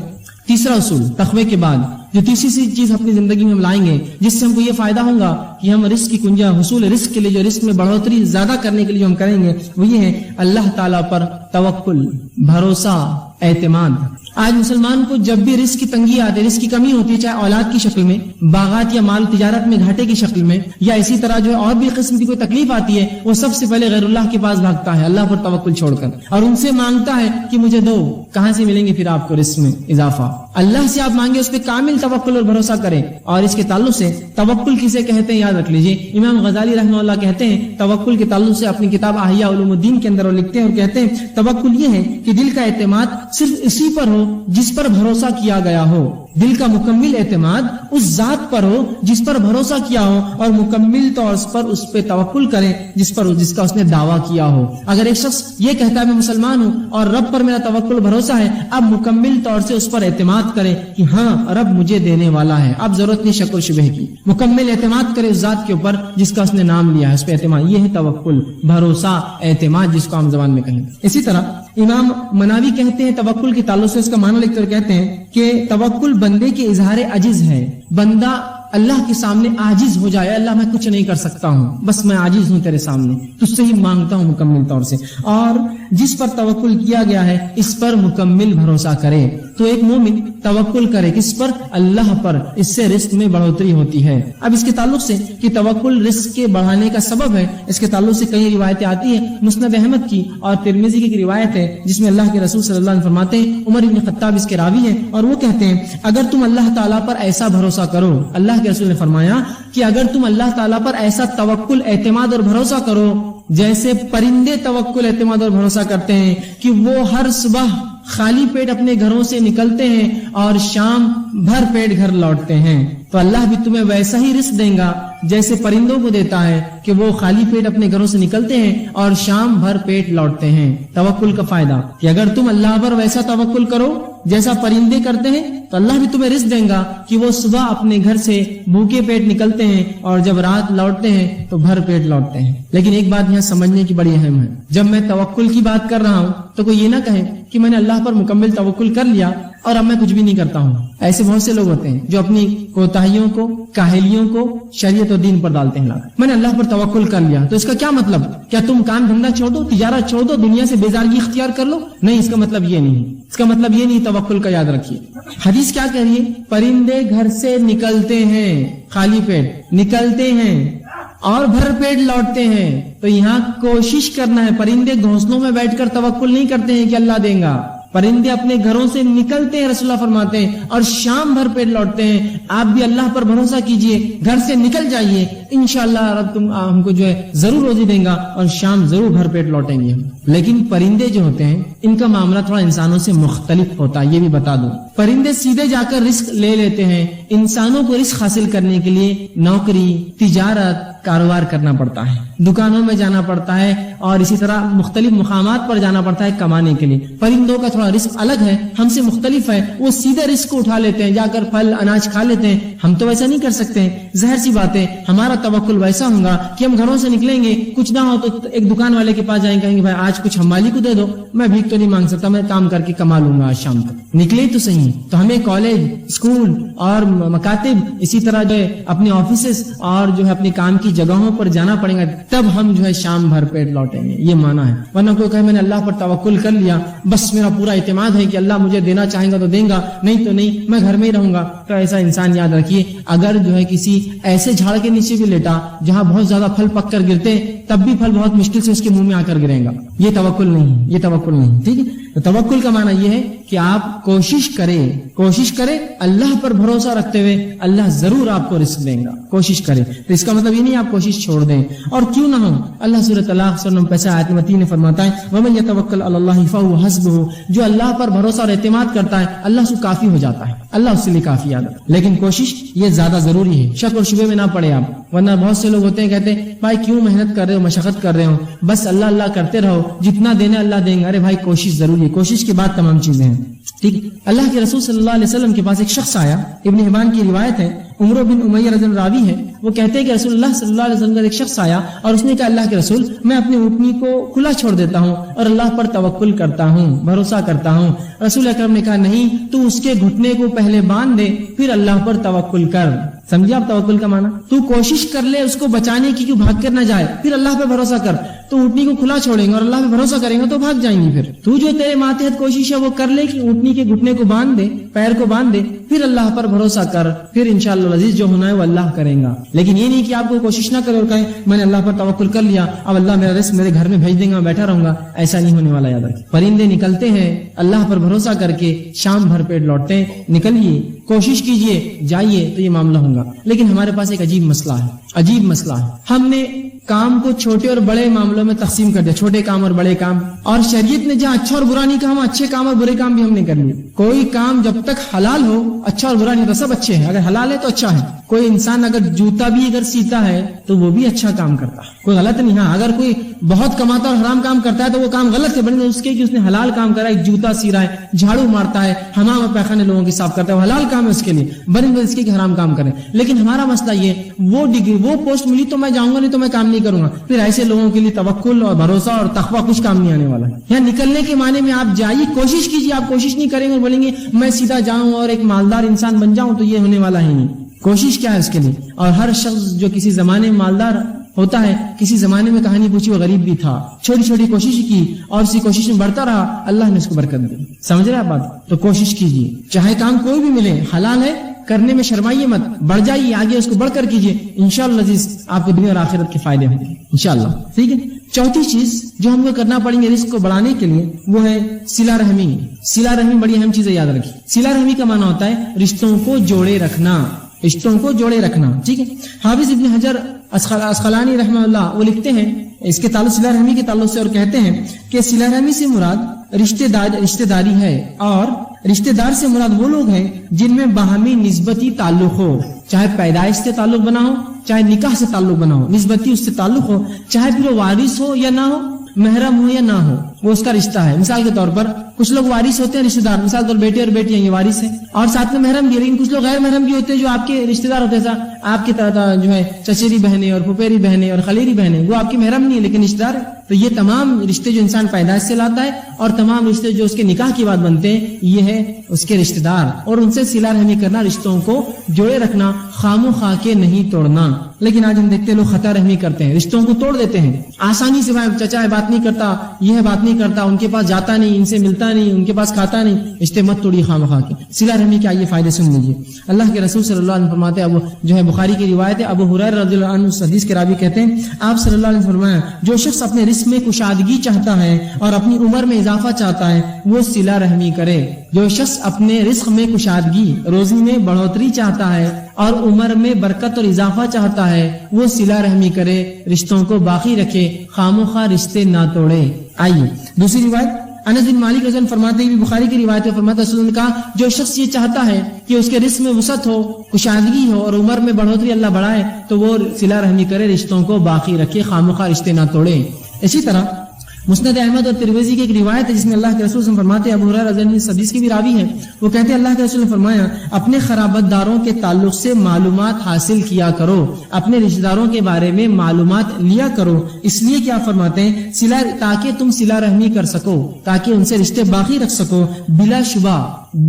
تیسرا اصول تقوی کے بعد جو تیسری چیز اپنی زندگی میں ہم لائیں گے جس سے ہم کو یہ فائدہ ہوگا کہ ہم رزق کی کنجا حصول رزق کے لیے جو رزق میں بڑھوتری زیادہ کرنے کے لیے ہم کریں گے وہ یہ ہے اللہ تعالیٰ پر توکل، بھروسہ، اعتماد. آج مسلمان کو جب بھی رزق کی تنگی آتی ہے، رزق کی کمی ہوتی ہے، چاہے اولاد کی شکل میں، باغات یا مال تجارت میں گھاٹے کی شکل میں، یا اسی طرح جو ہے اور بھی قسم کی کوئی تکلیف آتی ہے، وہ سب سے پہلے غیر اللہ کے پاس بھاگتا ہے، اللہ پر توکل چھوڑ کر، اور ان سے مانگتا ہے کہ مجھے دو. کہاں سے ملیں گے پھر آپ کو رزق میں اضافہ؟ اللہ سے آپ مانگے، اس پہ کامل توکل اور بھروسہ کریں. اور اس کے تعلق سے توکل کسے کہتے ہیں یاد رکھ لیجئے. امام غزالی رحمہ اللہ کہتے ہیں توکل کے تعلق سے اپنی کتاب احیاء علوم الدین کے اندر وہ لکھتے ہیں اور کہتے ہیں توکل یہ ہے کہ دل کا اعتماد صرف اسی پر ہو جس پر بھروسہ کیا گیا ہو. دل کا مکمل اعتماد اس ذات پر ہو جس پر بھروسہ کیا ہو، اور مکمل طور پر اس پہ توکل کرے جس کا اس نے دعویٰ کیا ہو. اگر ایک شخص یہ کہتا ہے میں مسلمان ہوں اور رب پر میرا توکل بھروسہ ہے، اب مکمل طور سے اس پر اعتماد کرے کہ ہاں رب مجھے دینے والا ہے، اب ضرورت نہیں شک و شبہ کی. مکمل اعتماد کرے اس ذات کے اوپر جس کا اس نے نام لیا ہے، اس پہ اعتماد. یہ ہے توکل، بھروسہ، اعتماد جس کو عام زبان میں کہیں. اسی طرح امام مناوی کہتے ہیں توکل کے تعلق سے اس کا معنی لکھ کر کہتے ہیں کہ توکل بندے کے اظہار عجز ہے. بندہ اللہ کے سامنے عاجز ہو جائے، اللہ میں کچھ نہیں کر سکتا ہوں، بس میں عاجز ہوں تیرے سامنے، تجھ سے ہی مانگتا ہوں مکمل طور سے. اور جس پر توکل کیا گیا ہے اس پر مکمل بھروسہ کرے. تو ایک مومن توکل کرے کس پر؟ اللہ پر. اس سے رزق میں بڑھوتری ہوتی ہے. اب اس کے تعلق سے کہ توکل رزق کے بڑھانے کا سبب ہے، اس کے تعلق سے کئی روایتیں آتی ہیں. مسند احمد کی اور ترمذی کی روایت ہے جس میں اللہ کے رسول صلی اللہ علیہ وسلم فرماتے ہیں، عمر بن خطاب اس کے راوی ہیں، اور وہ کہتے ہیں اگر تم اللہ تعالیٰ پر ایسا بھروسہ کرو، اللہ کے رسول نے فرمایا کہ اگر تم اللہ تعالیٰ پر ایسا توکل، اعتماد اور بھروسہ کرو جیسے پرندے توکل، اعتماد اور بھروسہ کرتے ہیں کہ وہ ہر صبح خالی پیٹ اپنے گھروں سے نکلتے ہیں اور شام بھر پیٹ گھر لوٹتے ہیں، تو اللہ بھی تمہیں ویسا ہی رزق دے گا جیسے پرندوں کو دیتا ہے کہ وہ خالی پیٹ اپنے گھروں سے نکلتے ہیں اور شام بھر پیٹ لوٹتے ہیں. توکل کا فائدہ کہ اگر تم اللہ پر ویسا توکل کرو جیسا پرندے کرتے ہیں تو اللہ بھی تمہیں رزق دے گا کہ وہ صبح اپنے گھر سے بھوکے پیٹ نکلتے ہیں اور جب رات لوٹتے ہیں تو بھر پیٹ لوٹتے ہیں. لیکن ایک بات یہاں سمجھنے کی بڑی اہم ہے، جب میں توکل کی بات کر رہا ہوں تو کوئی یہ نہ کہے کہ میں نے اللہ پر مکمل توکل کر لیا اور اب میں کچھ بھی نہیں کرتا ہوں. ایسے بہت سے لوگ ہوتے ہیں جو اپنی کوتاہیوں کو، کاہلیوں کو شریعت و دین پر ڈالتے ہیں. میں نے اللہ پر توکل کر لیا تو اس کا کیا مطلب؟ کیا تم کام دھندا چھوڑ دو، تجارت چھوڑ دو، دنیا سے بیزارگی اختیار کر لو؟ نہیں، اس کا مطلب یہ نہیں. اس کا مطلب یہ نہیں. توکل کا یاد رکھیے. حدیث کیا کہہ رہی ہے؟ پرندے گھر سے نکلتے ہیں خالی پیٹ، نکلتے ہیں اور بھر پیٹ لوٹتے ہیں. تو یہاں کوشش کرنا ہے. پرندے گھونسلوں میں بیٹھ کر توکل نہیں کرتے ہیں کہ اللہ دے گا. پرندے اپنے گھروں سے نکلتے ہیں، رسول اللہ فرماتے ہیں، اور شام بھر پیٹ لوٹتے ہیں. آپ بھی اللہ پر بھروسہ کیجئے، گھر سے نکل جائیے، انشاءاللہ رب تم ہم کو جو ہے ضرور روزی دیں گا اور شام ضرور بھر پیٹ لوٹیں گے. لیکن پرندے جو ہوتے ہیں ان کا معاملہ تھوڑا انسانوں سے مختلف ہوتا ہے، یہ بھی بتا دوں. پرندے سیدھے جا کر رزق لے لیتے ہیں. انسانوں کو رزق حاصل کرنے کے لیے نوکری، تجارت، کاروبار کرنا پڑتا ہے، دکانوں میں جانا پڑتا ہے اور اسی طرح مختلف مقامات پر جانا پڑتا ہے کمانے کے لیے. پرندوں کا تھوڑا رزق الگ ہے، ہم سے مختلف ہے. وہ سیدھے رزق کو اٹھا لیتے ہیں، جا کر پھل اناج کھا لیتے ہیں. ہم تو ویسا نہیں کر سکتے ہیں. ظاہر سی بات ہے ہمارا توکل ویسا ہوگا کہ ہم گھروں سے نکلیں گے، کچھ نہ ہو تو ایک دکان والے کے پاس جائیں، کہیں گے بھائی آج کچھ ہم والی کو دے دو، میں بھیک تو نہیں مانگ سکتا، میں کام کر کے کما لوں گا آج شام تک. نکلے تو صحیح. تو ہمیں کالج، اسکول اور مکاتب، اسی طرح جو ہے اپنے آفیسز اور جو ہے اپنی کام کی جگہوں پر جانا پڑے گا، تب ہم جو ہے شام بھر پیٹ لوٹیں گے. یہ مانا ہے. ورنہ کوئی کہے میں نے اللہ پر توکل کر لیا، بس میرا پورا اعتماد ہے کہ اللہ مجھے دینا چاہیں گا تو دیں گا، نہیں تو نہیں، میں گھر میں ہی رہوں گا. تو ایسا انسان یاد رکھیے اگر جو ہے کسی ایسے جھاڑ کے نیچے بھی لیٹا جہاں بہت زیادہ پھل پک کر گرتے تب بھی پھل بہت مشکل سے اس کے منہ میں آ کر گرے گا. یہ توکل نہیں، یہ توکل نہیں. ٹھیک ہے. تو توکل کا معنی یہ ہے کہ آپ کوشش کریں اللہ پر بھروسہ رکھتے ہوئے اللہ ضرور آپ کو رزق دیں گا. کوشش کریں. تو اس کا مطلب یہ نہیں آپ کوشش چھوڑ دیں. اور کیوں نہ ہو، اللہ سورۃ طلاق سورہ نمبر 5 آیت نمبر 3 نے فرماتا ہے وَمَن يَتَوَكَّلْ عَلَى اللَّهِ فَهُوَ حَسْبُهُ. جو اللہ پر بھروسہ اور اعتماد کرتا ہے اللہ سے کافی ہو جاتا ہے، اللہ اس کے لیے کافی ہے. لیکن کوشش یہ زیادہ ضروری ہے. شک اور شبہ میں نہ پڑے آپ. ورنہ بہت سے لوگ ہوتے ہیں کہتے ہیں بھائی کیوں محنت کر رہے ہو، مشقت کر رہے ہو، بس اللہ اللہ کرتے رہو، جتنا دینا اللہ دیں گے. ارے بھائی کوشش ضروری ہے، کوشش کے بعد تمام چیزیں ہیں. ٹھیک ہے. اللہ کے رسول صلی اللہ علیہ وسلم کے پاس ایک شخص آیا, ابن حبان کی روایت ہے, عمرو بن امیہ رضی اللہ عنہ راوی ہے, وہ کہتے ہیں کہ رسول اللہ صلی اللہ علیہ وسلم کا ایک شخص آیا اور اس نے کہا اللہ کے رسول میں اپنی اونٹنی کو کھلا چھوڑ دیتا ہوں اور اللہ پر توکل کرتا ہوں, بھروسہ کرتا ہوں. رسول اکرم نے کہا نہیں, تو اس کے گھٹنے کو پہلے باندھ دے پھر اللہ پر توکل کر. سمجھے آپ توکل کا معنی؟ تو کوشش کر لے اس کو بچانے کی کہ بھاگ کر نہ جائے, پھر اللہ پہ بھروسہ کر. تو اونٹنی کو کھلا چھوڑیں گے اور اللہ پہ بھروسہ کریں گے تو بھاگ جائیں گے. پھر تو جو تیرے ماتحت کوشش ہے وہ کر لے کہ اونٹنی کے گھٹنے کو باندھ دے, پیر کو باندھ دے, پھر اللہ پر بھروسہ کر, پھر انشاءاللہ العزیز جو ہونا ہے وہ اللہ کرے گا. لیکن یہ نہیں کہ آپ کو کوشش نہ کرے اور کہیں میں نے اللہ پر توکل کر لیا, اب اللہ میرا رزق میرے گھر میں بھیج دیں گا, میں بیٹھا رہوں گا. ایسا نہیں ہونے والا, یاد رکھیں. پرندے نکلتے ہیں اللہ پر بھروسہ کر کے, شام بھر پیٹ لوٹتے ہیں. نکلیے, کوشش کیجئے, جائیے تو یہ معاملہ ہوگا. لیکن ہمارے پاس ایک عجیب مسئلہ ہے, عجیب مسئلہ ہے. ہم نے کام کو چھوٹے اور بڑے معاملوں میں تقسیم کر دیا, چھوٹے کام اور بڑے کام. اور شریعت نے جہاں اچھا اور برا نہیں کہا, ہم اچھے کام اور برے کام بھی ہم نے کر لیے. کوئی کام جب تک حلال ہو اچھا اور برا نہیں, تو سب اچھے ہیں. اگر حلال ہے تو اچھا ہے. کوئی انسان اگر جوتا بھی اگر سیتا ہے تو وہ بھی اچھا کام کرتا ہے, کوئی غلط نہیں. ہاں اگر کوئی بہت کماتا اور حرام کام کرتا ہے تو وہ کام غلط ہے, بلکہ اس کے کہ اس نے حلال کام کرا ہے, جوتا سی رہا ہے, جھاڑو مارتا ہے, حمام اور پیخانے لوگوں کی صاف کرتا ہے, وہ حلال کام ہے اس کے لیے, بنسبت اس کے کہ حرام کام کرے. لیکن ہمارا مسئلہ یہ, وہ ڈگری وہ پوسٹ ملی تو میں جاؤں گا, نہیں تو میں کام نہیں کروں گا. پھر ایسے لوگوں کے لیے توکل اور بھروسہ اور تقویٰ کچھ کام نہیں آنے والا ہے. یہاں نکلنے کے معنی میں آپ جائیے, کوشش کیجیے. آپ کوشش نہیں کریں گے اور بولیں گے میں سیدھا جاؤں اور ایک مالدار انسان بن جاؤں, تو یہ ہونے والا ہی نہیں. کوشش کیا ہے اس کے لیے. اور ہر شخص جو کسی زمانے میں مالدار ہوتا ہے, کسی زمانے میں کہانی پوچھی وہ غریب بھی تھا, چھوٹی چھوٹی کوشش کی اور اسی کوشش میں بڑھتا رہا, اللہ نے اس کو برکت دی. سمجھ رہے آپ بات؟ تو کوشش کیجیے, چاہے کام کوئی بھی ملے, حلال ہے کرنے میں شرمائیے مت, بڑھ جائیے آگے, اس کو بڑھ کر کیجیے. انشاءاللہ عزیز آپ کو دنیا اور آخرت کے فائدے ہوں گے انشاءاللہ. ٹھیک ہے. چوتھی چیز جو ہم کو کرنا پڑیں گے رزق کو بڑھانے کے لیے وہ ہے صلہ رحمی. صلہ رحمی بڑی اہم چیز ہے, یاد رکھیے. صلہ رحمی کا معنی ہوتا ہے رشتوں کو جوڑے رکھنا, رشتوں کو جوڑے رکھنا. ٹھیک ہے. حافظ ابن حجر اسقلانی رحمہ اللہ وہ لکھتے ہیں اس کے تعلق صلہ رحمی کے تعلق سے, اور کہتے ہیں کہ صلہ رحمی سے مراد رشتہ داری ہے, اور رشتہ دار سے مراد وہ لوگ ہیں جن میں باہمی نسبتی تعلق ہو, چاہے پیدائش سے تعلق بنا ہو, چاہے نکاح سے تعلق بنا ہو, نسبتی اس سے تعلق ہو, چاہے پھر وہ وارث ہو یا نہ ہو, محرم ہو یا نہ ہو, وہ اس کا رشتہ ہے. مثال کے طور پر کچھ لوگ وارث ہوتے ہیں رشتہ دار, مثال کے طور بیٹے اور بیٹیاں یہ وارث ہیں, اور ساتھ میں محرم بھی. لیکن کچھ لوگ غیر محرم بھی ہوتے ہیں جو آپ کے رشتہ دار ہوتے ہیں, آپ کے جو ہے چچیری بہنیں اور پھپھیری بہنیں اور خلیری بہنیں, وہ آپ کی محرم نہیں ہے لیکن رشتہ دار ہے. تو یہ تمام رشتے جو انسان پیدائش سے لاتا ہے اور تمام رشتے جو اس کے نکاح کی بات بنتے ہیں, یہ ہے اس کے رشتہ دار. اور ان سے صلہ رحمی کرنا, رشتوں کو جوڑے رکھنا, خام و خواہ کے نہیں توڑنا. لیکن آج ہم دیکھتے ہیں لوگ خطا رحمی کرتے ہیں, رشتوں کو توڑ دیتے ہیں آسانی سے. چچا ہے بات نہیں کرتا, یہ ہے بات نہیں کرتا, ان کے پاس جاتا نہیں, ان سے ملتا نہیں, ان کے پاس کھاتا نہیں. رشتے مت توڑیے خام خواہ کے. صلہ رحمی کے آئیے فائدے سن لیجیے. اللہ کے رسول صلی اللہ علیہ وسلم فرماتے ہیں, جو ہے بخاری کی روایت ہے, ابو ہریرہ رضی اللہ عنہ اس حدیث کے راوی کہتے ہیں آپ صلی اللہ علیہ وسلم فرمایا جو شخص اپنے رزق میں کشادگی چاہتا ہے اور اپنی عمر میں اضافہ چاہتا ہے وہ صلہ رحمی کرے. جو شخص اپنے رزق میں کشادگی, روزی میں بڑھوتری چاہتا ہے اور عمر میں برکت اور اضافہ چاہتا ہے وہ صلہ رحمی کرے, رشتوں کو باقی رکھے, خام و خواہ رشتے نہ توڑے. آئیے دوسری روایت انس بن مالک رضی اللہ عنہ فرماتے ہیں, بخاری کی روایت ہے, فرماتا ہے رسول اللہ نے کہا جو شخص یہ چاہتا ہے کہ اس کے رزق میں وسعت ہو, کشادگی ہو اور عمر میں بڑھوتری اللہ بڑھائے تو وہ صلہ رحمی کرے, رشتوں کو باقی رکھے, خام و خواہ رشتے نہ توڑے. اسی طرح مسند احمد اور ترمذی کی ایک روایت ہے جس میں اللہ کے رسول صلی اللہ علیہ وسلم فرماتے ہیں, ابو ہریرہ رضی اللہ عنہ اس حدیث کی بھی راوی ہیں, وہ کہتے ہیں اللہ کے رسول نے فرمایا اپنے خرابت داروں کے تعلق سے معلومات حاصل کیا کرو, اپنے رشتہ داروں کے بارے میں معلومات لیا کرو. اس لیے کیا فرماتے ہیں صلہ, تاکہ تم صلہ رحمی کر سکو, تاکہ ان سے رشتے باقی رکھ سکو. بلا شبہ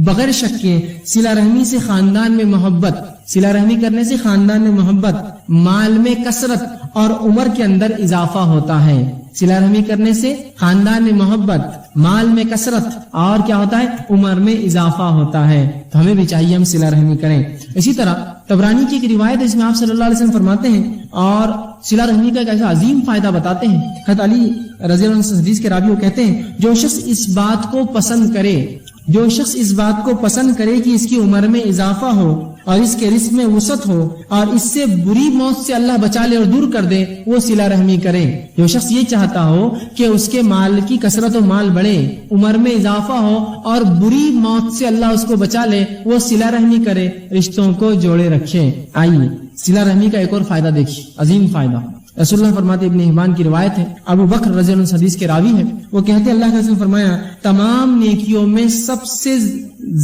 بغیر شک کے صلہ رحمی سے خاندان میں محبت, صلہ رحمی کرنے سے خاندان میں محبت, مال میں کثرت اور عمر کے اندر اضافہ ہوتا ہے. صلہ رحمی کرنے سے خاندان میں محبت, مال میں کثرت اور کیا ہوتا ہے, عمر میں اضافہ ہوتا ہے. تو ہمیں بھی چاہیے ہم صلہ رحمی کریں. اسی طرح طبرانی کی ایک روایت ہے جس میں آپ صلی اللہ علیہ وسلم فرماتے ہیں اور صلہ رحمی کا ایک ایسا عظیم فائدہ بتاتے ہیں. حضرت علی رضی اللہ عنہ حدیث کے راوی وہ کہتے ہیں جو شخص اس بات کو پسند کرے, جو شخص اس بات کو پسند کرے کہ اس کی عمر میں اضافہ ہو اور اس کے رزق میں وسعت ہو اور اس سے بری موت سے اللہ بچا لے اور دور کر دے وہ صلہ رحمی کرے. جو شخص یہ چاہتا ہو کہ اس کے مال کی کثرت و مال بڑھے, عمر میں اضافہ ہو اور بری موت سے اللہ اس کو بچا لے وہ صلہ رحمی کرے, رشتوں کو جوڑے رکھے. آئیے صلہ رحمی کا ایک اور فائدہ دیکھیے, عظیم فائدہ. رسول اللہ فرماتے، ابن حبان کی روایت ہے، ابو بکر رضی اللہ عنہ حدیث کے راوی ہیں، وہ کہتے اللہ کے رسول نے فرمایا تمام نیکیوں میں سب سے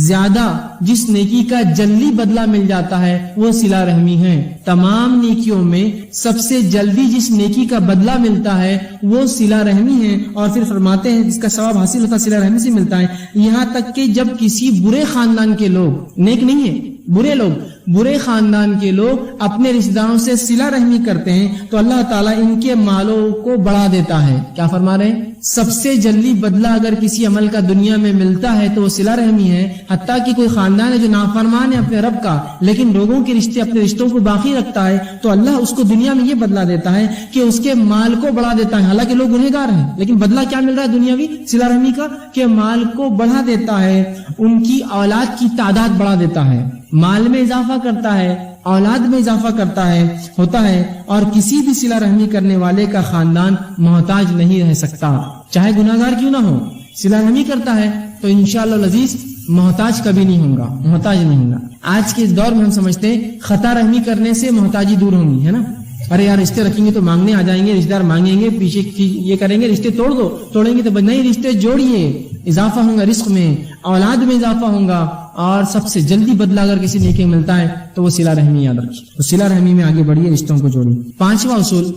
زیادہ جس نیکی کا جلدی بدلہ مل جاتا ہے وہ صلہ رحمی ہے. تمام نیکیوں میں سب سے جلدی جس نیکی کا بدلہ ملتا ہے وہ صلہ رحمی ہے. اور پھر فرماتے ہیں جس کا ثواب حاصل ہوتا ہے صلہ رحمی سے ملتا ہے. یہاں تک کہ جب کسی برے خاندان کے لوگ، نیک نہیں ہے، برے لوگ، برے خاندان کے لوگ اپنے رشتہ داروں سے صلہ رحمی کرتے ہیں تو اللہ تعالیٰ ان کے مالوں کو بڑھا دیتا ہے. کیا فرما رہے ہیں؟ سب سے جلدی بدلہ اگر کسی عمل کا دنیا میں ملتا ہے تو وہ صلہ رحمی ہے. حتیٰ کہ کوئی خاندان ہے جو نافرمان ہے اپنے رب کا لیکن لوگوں کے رشتے، اپنے رشتوں کو باقی رکھتا ہے تو اللہ اس کو دنیا میں یہ بدلہ دیتا ہے کہ اس کے مال کو بڑھا دیتا ہے. حالانکہ لوگ گنہگار ہیں لیکن بدلہ کیا مل رہا ہے دنیاوی صلہ رحمی کا کہ مال کو بڑھا دیتا ہے، ان کی اولاد کی تعداد بڑھا دیتا ہے، مال میں اضافہ کرتا ہے، اولاد میں اضافہ کرتا ہے، ہوتا ہے. اور کسی بھی صلہ رحمی کرنے والے کا خاندان محتاج نہیں رہ سکتا، چاہے گناہگار کیوں نہ ہو. صلہ رحمی کرتا ہے تو انشاءاللہ العزیز محتاج کبھی نہیں ہوگا، محتاج نہیں ہوگا. آج کے اس دور میں ہم سمجھتے ہیں خطا رحمی کرنے سے محتاجی دور ہوگی، ہے نا. ارے یار رشتے رکھیں گے تو مانگنے آ جائیں گے، رشتے دار مانگیں گے، پیچھے یہ کریں گے، رشتے توڑ دو، توڑیں گے تو نہیں، رشتے جوڑیے، اضافہ ہوگا رزق میں، اولاد میں اضافہ ہوگا. اور سب سے جلدی بدلہ اگر کسی نیکی ملتا ہے تو وہ صلہ رحمی یاد رکھیے. تو صلہ رحمی میں آگے بڑھیے، رشتوں کو جوڑیے. پانچواں اصول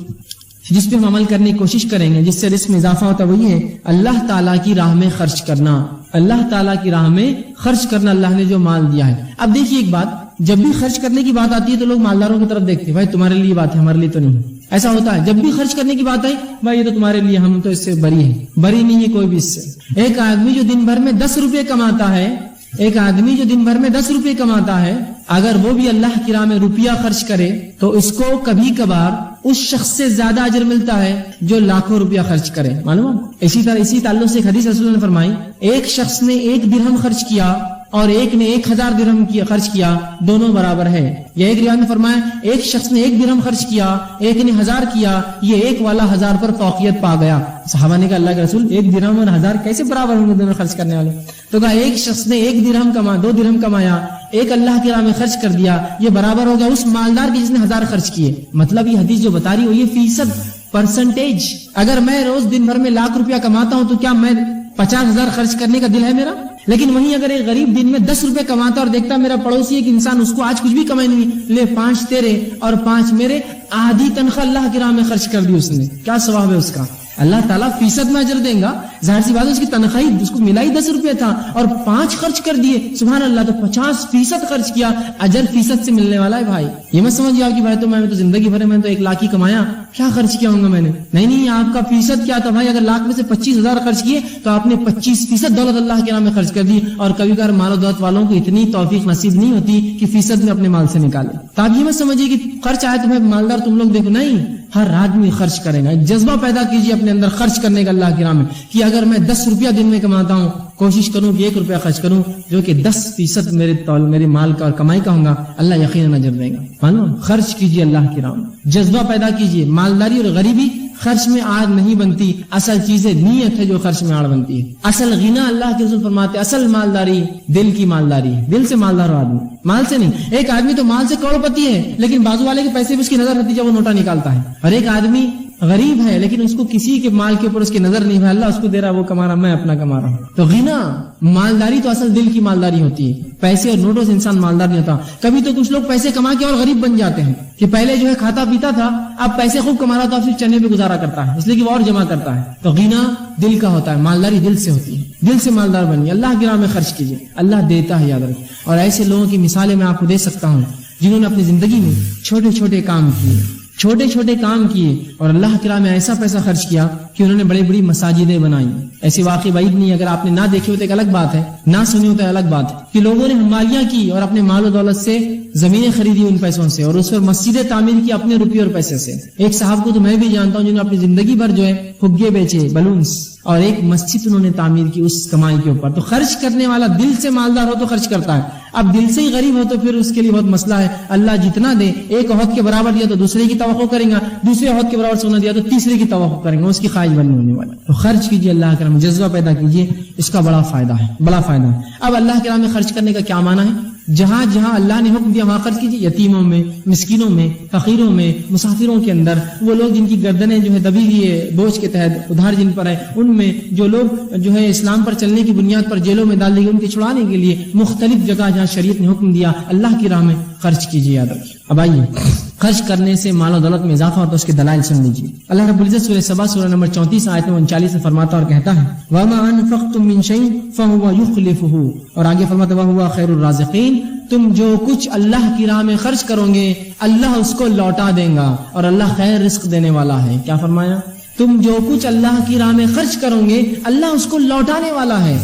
جس پہ ہم عمل کرنے کی کوشش کریں گے جس سے رزق میں اضافہ ہوتا ہے وہ یہ ہے اللہ تعالیٰ کی راہ میں خرچ کرنا. اللہ تعالیٰ کی راہ میں خرچ کرنا، اللہ نے جو مال دیا ہے. اب دیکھیے ایک بات، جب بھی خرچ کرنے کی بات آتی ہے تو لوگ مالداروں کی طرف دیکھتے ہیں، بھائی تمہارے لیے بات ہے ہمارے لیے تو نہیں. ایسا ہوتا ہے جب بھی خرچ کرنے کی بات آئی، بھائی یہ تو تمہارے لیے، ہم تو اس سے بری ہیں. بری نہیں ہے کوئی بھی اس سے. ایک آدمی جو دن بھر میں 10 روپے کماتا ہے، ایک آدمی جو دن بھر میں 10 روپے کماتا ہے، اگر وہ بھی اللہ کی راہ میں روپیہ خرچ کرے تو اس کو کبھی کبھار اس شخص سے زیادہ اجر ملتا ہے جو لاکھوں روپیہ خرچ کرے. معلوم؟ اسی طرح اسی تعلق سے ایک حدیث رسول نے فرمائی، ایک شخص نے 1 درہم خرچ کیا اور ایک نے 1000 درہم خرچ کیا، دونوں برابر ہے. یا ایک روایت میں فرمایا ایک شخص نے 1 درہم خرچ کیا، ایک نے 1000 کیا، یہ ایک والا 1000 پر فوقیت پا گیا. صحابہ نے کہا اللہ کے رسول 1 درہم اور 1000 کیسے برابر ہوں گے دونوں خرچ کرنے والے؟ تو کہا ایک شخص نے 1 درہم کمایا، 2 درہم کمایا، ایک اللہ کی راہ میں خرچ کر دیا، یہ برابر ہو گیا اس مالدار کی جس نے 1000 خرچ کیے. مطلب یہ حدیث جو بتا رہی ہو یہ فیصد، پرسنٹیج. اگر میں روز دن بھر میں 1,00,000 روپیہ کماتا ہوں تو کیا میں 50,000 خرچ کرنے کا دل ہے میرا؟ لیکن وہیں اگر ایک غریب دن میں 10 روپے کماتا اور دیکھتا میرا پڑوسی ایک انسان اس کو آج کچھ بھی کمائی نہیں، لے 5 تیرے اور 5 میرے، آدھی تنخواہ اللہ کی راہ میں خرچ کر دی اس نے، کیا ثواب ہے اس کا؟ اللہ تعالیٰ فیصد میں اجر دیں گا. ظاہر سی بات ہے اس کی تنخواہی اس کو ملا ہی 10 روپے تھا اور 5 خرچ کر دیے، سبحان اللہ، تو 50% خرچ کیا، اجر فیصد سے ملنے والا ہے. بھائی یہ مت سمجھیے آپ کی بھائی تو میں تو زندگی بھر میں تو 1 لاکھ ہی کمایا، کیا خرچ کیا ہوں گا میں نے؟ نہیں، آپ کا فیصد کیا تھا بھائی. اگر لاکھ میں سے 25,000 خرچ کیے تو آپ نے 25% دولت اللہ کے نام میں خرچ کر دی. اور کبھی کبھار مال و دولت والوں کو اتنی توفیق نصیب نہیں ہوتی کہ فیصد میں اپنے مال سے نکالے. تو آپ یہ مت سمجھیے کہ خرچ آئے تو میں مالدار تم لوگ دیکھو، نہیں، ہر آدمی خرچ کرے گا. ایک جذبہ پیدا کیجیے اپنے اندر خرچ کرنے کا اللہ کی راہ میں کہ اگر میں 10 روپیہ دن میں کماتا ہوں کوشش کروں کہ 1 روپیہ خرچ کروں جو کہ 10% میرے مال کا اور کمائی کا ہوگا، اللہ یقیناً اجر دے گا. معلوم؟ خرچ کیجیے اللہ کی راہ میں، جذبہ پیدا کیجیے. مالداری اور غریبی خرچ میں آڑ نہیں بنتی، اصل چیزیں نیت ہے جو خرچ میں آڑ بنتی ہے. اصل غنا اللہ کے رسول فرماتے اصل مالداری دل کی مالداری ہے، دل سے مالدار ہو آدمی، مال سے نہیں. ایک آدمی تو مال سے کروڑ پتی ہے لیکن بازو والے کے پیسے بھی اس کی نظر رہتی جب وہ نوٹا نکالتا ہے. اور ایک آدمی غریب ہے لیکن اس کو کسی کے مال کے اوپر اس کی نظر نہیں ہے، اللہ اس کو دے رہا، وہ کما رہا، میں اپنا کما رہا ہوں. تو غنا مالداری تو اصل دل کی مالداری ہوتی ہے. پیسے اور نوٹوں سے انسان مالدار نہیں ہوتا. کبھی تو کچھ لوگ پیسے کما کے اور غریب بن جاتے ہیں کہ پہلے جو ہے کھاتا پیتا تھا، اب پیسے خوب کما رہا تو پھر چنے پہ گزارا کرتا ہے اس لیے کہ وہ اور جمع کرتا ہے. تو غنا دل کا ہوتا ہے، مالداری دل سے ہوتی ہے. دل سے مالدار بنیے، اللہ کی راہ میں خرچ کیجیے، اللہ دیتا ہے، یاد رکھیں. اور ایسے لوگوں کی مثالیں میں آپ کو دے سکتا ہوں جنہوں نے اپنی زندگی میں چھوٹے چھوٹے کام کیے اور اللہ کی راہ میں ایسا پیسہ خرچ کیا کہ انہوں نے بڑی بڑی مساجدیں بنائی. ایسے واقعی بعید نہیں، اگر آپ نے نہ دیکھے ہوتے ایک الگ بات ہے، نہ سنی ہوتا ہے الگ بات ہے کہ لوگوں نے حمالیاں کی اور اپنے مال و دولت سے زمینیں خریدی ان پیسوں سے اور اس پر مسجدیں تعمیر کی اپنے روپیے اور پیسے سے. ایک صاحب کو تو میں بھی جانتا ہوں جنہوں نے اپنی زندگی بھر جو ہے فگے بیچے، بلونس، اور ایک مسجد انہوں نے تعمیر کی اس کمائی کے اوپر. تو خرچ کرنے والا دل سے مالدار ہو تو خرچ کرتا ہے. اب دل سے ہی غریب ہو تو پھر اس کے لیے بہت مسئلہ ہے. اللہ جتنا دے، ایک عہد کے برابر دیا تو دوسرے کی توقع کریں گا، دوسرے عہد کے برابر سونا دیا تو تیسرے کی توقع کریں گا، اس کی خواہش بننے ہونے والی. تو خرچ کیجیے اللہ کرم، جذبہ پیدا کیجیے، اس کا بڑا فائدہ ہے. اب اللہ کے راہ میں خرچ کرنے کا کیا معنی ہے؟ جہاں جہاں اللہ نے حکم دیا وہاں خرچ کیجیے، یتیموں میں، مسکینوں میں، فقیروں میں، مسافروں کے اندر، وہ لوگ جن کی گردنیں جو ہے دبی ہوئی ہے بوجھ کے تحت، ادھار جن پر ہے، ان میں، جو لوگ جو ہے اسلام پر چلنے کی بنیاد پر جیلوں میں ڈال دی گئی ان کے چھڑانے کے لیے، مختلف جگہ جہاں شریعت نے حکم دیا اللہ کی راہ میں خرچ کیجیے، یاد رکھیے۔ اب آئیے خرچ کرنے سے مال و دولت میں اضافہ ہوتا ہے، اس کے دلائل سن لیجیے۔ اللہ رب العزت سورہ سبا سورہ نمبر 34 آیت میں 39 میں فرماتا اور کہتا ہے وَمَا أَنفَقْتُم مِّن شَيْءٍ فَهُوَ يُخْلِفُهُ، اور آگے فرماتا وَهُوَ خَيْرُ الرَّازِقِينَ، تم جو کچھ اللہ کی راہ میں خرچ کرو گے اللہ اس کو لوٹا دے گا اور اللہ خیر رزق دینے والا ہے۔ کیا فرمایا؟ تم جو کچھ اللہ کی راہ میں خرچ کرو گے اللہ اس کو لوٹانے والا ہے،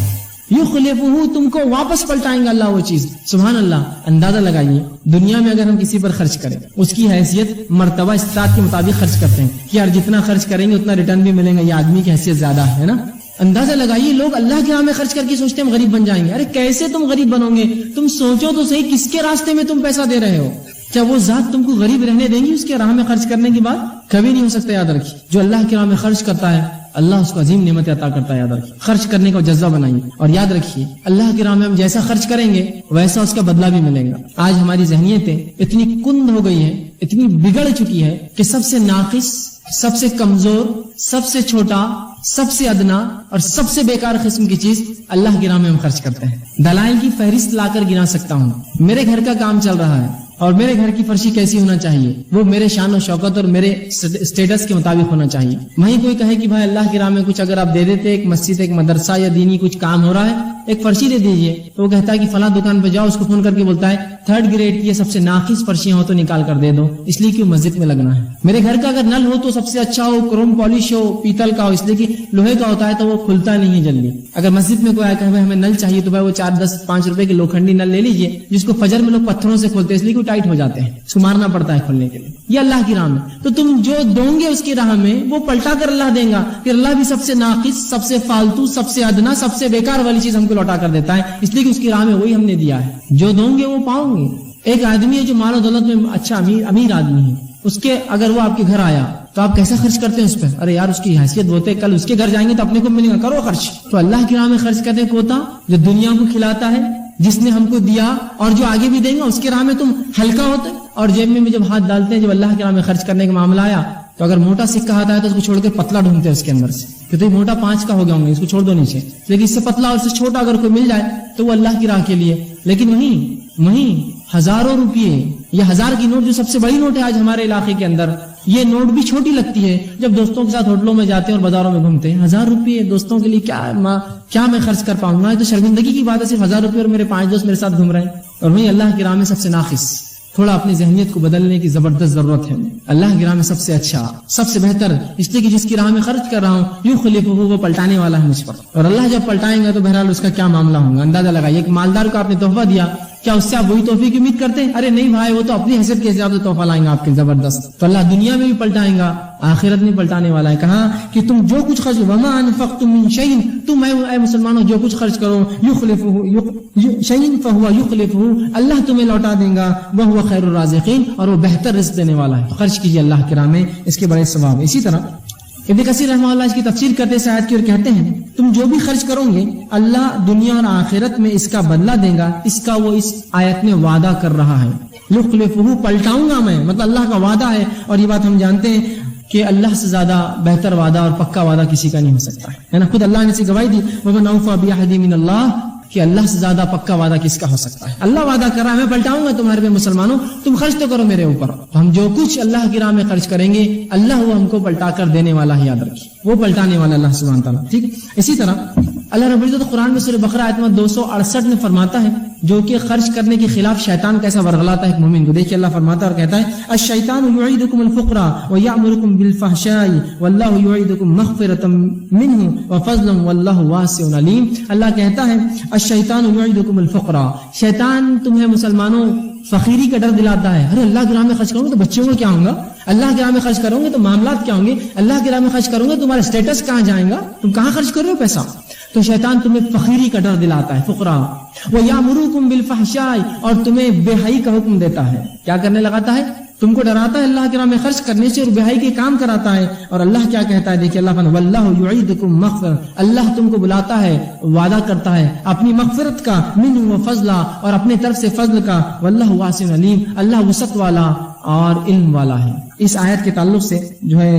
یخلفہ، تم کو واپس پلٹائیں گا اللہ وہ چیز۔ سبحان اللہ۔ اندازہ لگائیے دنیا میں اگر ہم کسی پر خرچ کریں، اس کی حیثیت مرتبہ استطاعت کے مطابق خرچ کرتے ہیں کہ یار جتنا خرچ کریں گے اتنا ریٹرن بھی ملے گا، یہ آدمی کی حیثیت زیادہ ہے نا۔ اندازہ لگائیے لوگ اللہ کی راہ میں خرچ کر کے سوچتے ہیں ہم غریب بن جائیں گے۔ ارے کیسے تم غریب بنو گے؟ تم سوچو تو صحیح کس کے راستے میں تم پیسہ دے رہے ہو؟ کیا وہ ذات تم کو غریب رہنے دیں گی اس کے راہ میں خرچ کرنے کے بعد؟ کبھی نہیں ہو سکتا۔ یاد رکھیے جو اللہ کی راہ میں خرچ کرتا ہے اللہ اس کو عظیم نعمت عطا کرتا ہے۔ یاد رکھیے خرچ کرنے کا جذبہ بنائیے، اور یاد رکھیے اللہ کی راہ میں ہم جیسا خرچ کریں گے ویسا اس کا بدلہ بھی ملے گا۔ آج ہماری ذہنیتیں اتنی کند ہو گئی ہیں، اتنی بگڑ چکی ہے کہ سب سے ناقص، سب سے کمزور، سب سے چھوٹا، سب سے ادنا اور سب سے بیکار قسم کی چیز اللہ کی راہ میں ہم خرچ کرتے ہیں۔ دلائل کی فہرست لا کر گنا سکتا ہوں۔ میرے گھر کا کام چل رہا ہے اور میرے گھر کی فرشی کیسی ہونا چاہیے، وہ میرے شان و شوکت اور میرے اسٹیٹس کے مطابق ہونا چاہیے۔ وہیں کوئی کہے کہ بھائی اللہ کی راہ میں کچھ اگر آپ دے دیتے، ایک مسجد، ایک مدرسہ یا دینی کچھ کام ہو رہا ہے، ایک فرشی دے دیجئے، تو وہ کہتا ہے کہ فلاں دکان پہ جاؤ، اس کو فون کر کے بولتا ہے 3rd گریڈ کی یہ سب سے ناقص فرشیاں ہو تو نکال کر دے دو، اس لیے کہ مسجد میں لگنا ہے۔ میرے گھر کا اگر نل ہو تو سب سے اچھا ہو، کروم پالش ہو، پیتل کا ہو، اس لیے کہ لوہے کا ہوتا ہے تو وہ کھلتا نہیں ہے جلدی۔ اگر مسجد میں کوئی آیا کہ ہمیں نل چاہیے تو بھائی وہ 4, 10, 5 روپے کے لوکھنڈی نل لے لیجئے، جس کو فجر میں لوگ پتھروں سے کھولتے ہیں اس لیے کہ وہ ٹائٹ ہو جاتے ہیں، اس کو مارنا پڑتا ہے کھولنے کے لیے۔ یہ اللہ کی راہ میں تو تم جو دو گے اس کی راہ میں وہ پلٹا کر اللہ دے گا، پھر اللہ بھی سب سے ناقص، سب سے فالتو، سب سے ادنا، سب سے بیکار والی چیز ہم کو لوٹا کر دیتا ہے، اس لیے کہ اس کی راہ میں وہی ہم نے دیا ہے۔ جو دو گے وہ پاؤ گے۔ ایک آدمی ہے جو مال و دولت میں اچھا امیر آدمی ہے، اس کے اگر وہ آپ کے گھر آیا تو آپ کیسا خرچ کرتے ہیں اس پہ؟ ارے یار اس کی حیثیت بولتے کل اس کے گھر جائیں گے تو اپنے کو ملے گا، کرو خرچ۔ تو اللہ کی راہ میں خرچ کرنے کو ہوتا جو دنیا کو کھلاتا ہے، جس نے ہم کو دیا اور جو آگے بھی دیں گا، اس کے راہ میں تم ہلکا ہوتے اور جیب میں جب ہاتھ ڈالتے ہیں، جب اللہ کی راہ میں خرچ کرنے کا معاملہ آیا تو اگر موٹا سکہ ہاتھ آیا تو اس کو چھوڑ کے پتلا ڈھونڈتے ہیں اس کے اندر سے کہ تو یہ موٹا 5 کا ہو گیا ہوں گے، اس کو چھوڑ دو نیچے، لیکن اس سے پتلا اور اس سے چھوٹا اگر کوئی مل جائے تو وہ اللہ کی راہ کے لیے۔ لیکن وہیں ہزاروں روپیے یا 1000 کی نوٹ جو سب سے بڑی نوٹ ہے آج ہمارے علاقے کے اندر، یہ نوٹ بھی چھوٹی لگتی ہے جب دوستوں کے ساتھ ہوٹلوں میں جاتے ہیں اور بازاروں میں گھومتے ہیں۔ 1000 روپیے دوستوں کے لیے کیا میں خرچ کر پاؤں گا؟ یہ تو شرمندگی کی بات ہے، صرف 1000 روپیے اور میرے 5 دوست میرے ساتھ گھوم رہے ہیں۔ اور وہیں اللہ کی راہ میں سب سے ناقص، تھوڑا اپنی ذہنیت کو بدلنے کی زبردست ضرورت ہے۔ اللہ کی راہ میں سب سے اچھا، سب سے بہتر، اس لیے کہ جس کی راہ میں خرچ کر رہا ہوں یخلفہ، وہ پلٹانے والا ہے مجھ پر، اور اللہ جب پلٹائیں گا تو بہرحال اس کا کیا معاملہ ہوگا اندازہ لگائیے۔ ایک مالدار کو آپ نے تحفہ دیا، کیا اس سے آپ وہی تحفے کی امید کرتے ہیں؟ ارے نہیں بھائی، وہ تو اپنی حیثیت کے حساب سے تحفہ لائیں گا آپ کے زبردست۔ تو اللہ دنیا میں بھی پلٹائیں گا، آخرت میں پلٹانے والا ہے۔ کہا کہ تم جو کچھ خرچ، وما انفقتم من شیء، تم اے مسلمانوں جو کچھ خرچ کرو، یخلفہ شیء فهو یخلفہ، اللہ تمہیں لوٹا دے گا، وهو خیر الرازقین، اور وہ بہتر رزق دینے والا ہے۔ خرچ کیجیے اللہ کی راہ میں، اس کے بڑے ثواب ہیں۔ اسی طرح ابن کثیر رحمہ اللہ اس کی تفسیر کرتے اس آیت کی اور کہتے ہیں تم جو بھی خرچ کرو گے اللہ دنیا اور آخرت میں اس کا بدلہ دے گا، اس کا وہ اس آیت میں وعدہ کر رہا ہے۔ یخلفہ، پلٹاؤں گا میں، مطلب اللہ کا وعدہ ہے، اور یہ بات ہم جانتے ہیں کہ اللہ سے زیادہ بہتر وعدہ اور پکا وعدہ کسی کا نہیں ہو سکتا ہے نا۔ خود اللہ نے اسے گواہی دی وَمَنْ أَوْفَىٰ بِعَهْدِهِ مِنَ اللَّهِ، کہ اللہ سے زیادہ پکا وعدہ کس کا ہو سکتا ہے؟ اللہ وعدہ کر رہا ہے میں پلٹاؤں گا تمہارے پہ مسلمانوں، تم خرچ تو کرو میرے اوپر۔ ہم جو کچھ اللہ کی راہ میں خرچ کریں گے اللہ وہ ہم کو پلٹا کر دینے والا ہے، یاد رکھیے وہ پلٹانے والا اللہ سبحانہ وتعالیٰ۔ ٹھیک، اسی طرح اللہ رب العزت قرآن میں سورہ بقرہ آیت نمبر 268 میں فرماتا ہے جو کہ خرچ کرنے کے خلاف شیطان کیسا ورغلاتا ہے ایک مومن کو۔ دیکھیے اللہ فرماتا ہے اور کہتا ہے الشیطان یعیدکم الفقر ویأمرکم بالفحشاء واللہ یعیدکم مغفرۃ منہ وفضلا واللہ واسع علیم۔ اللہ کہتا ہے الشیطان یعیدکم الفقر، شیطان تمہیں مسلمانوں فقیری کا ڈر دلاتا ہے۔ ارے اللہ کی راہ میں خرچ کروں گے تو بچوں کو کیا ہوگا، اللہ کی راہ میں خرچ کروں گے تو معاملات کیا ہوں گے، اللہ کی راہ میں خرچ کروں گے تمہارا اسٹیٹس کہاں جائے گا، تم کہاں خرچ کر رہے ہو پیسہ۔ تو شیطان تمہیں فقیری کا ڈر دلاتا ہے، فقراء، وَيَأْمُرُكُمْ بِالْفَحْشَاءِ، اور تمہیں بے حیائی کا حکم دیتا ہے۔ کیا کرنے لگاتا ہے؟ تم کو ڈراتا ہے اللہ کی راہ میں خرچ کرنے سے اور بہائی کے کام کراتا ہے. اور اللہ کیا کہتا ہے؟ دیکھیے اللہ فرماتا ہے واللہ یعیدکم مغفرۃ، اللہ تم کو بلاتا ہے، وعدہ کرتا ہے اپنی مغفرت کا، منہ و فضلا، اور اپنے طرف سے فضل کا. واللہ واسع علیم، اللہ وسعت والا اور علم والا ہے. اس آیت کے تعلق سے جو ہے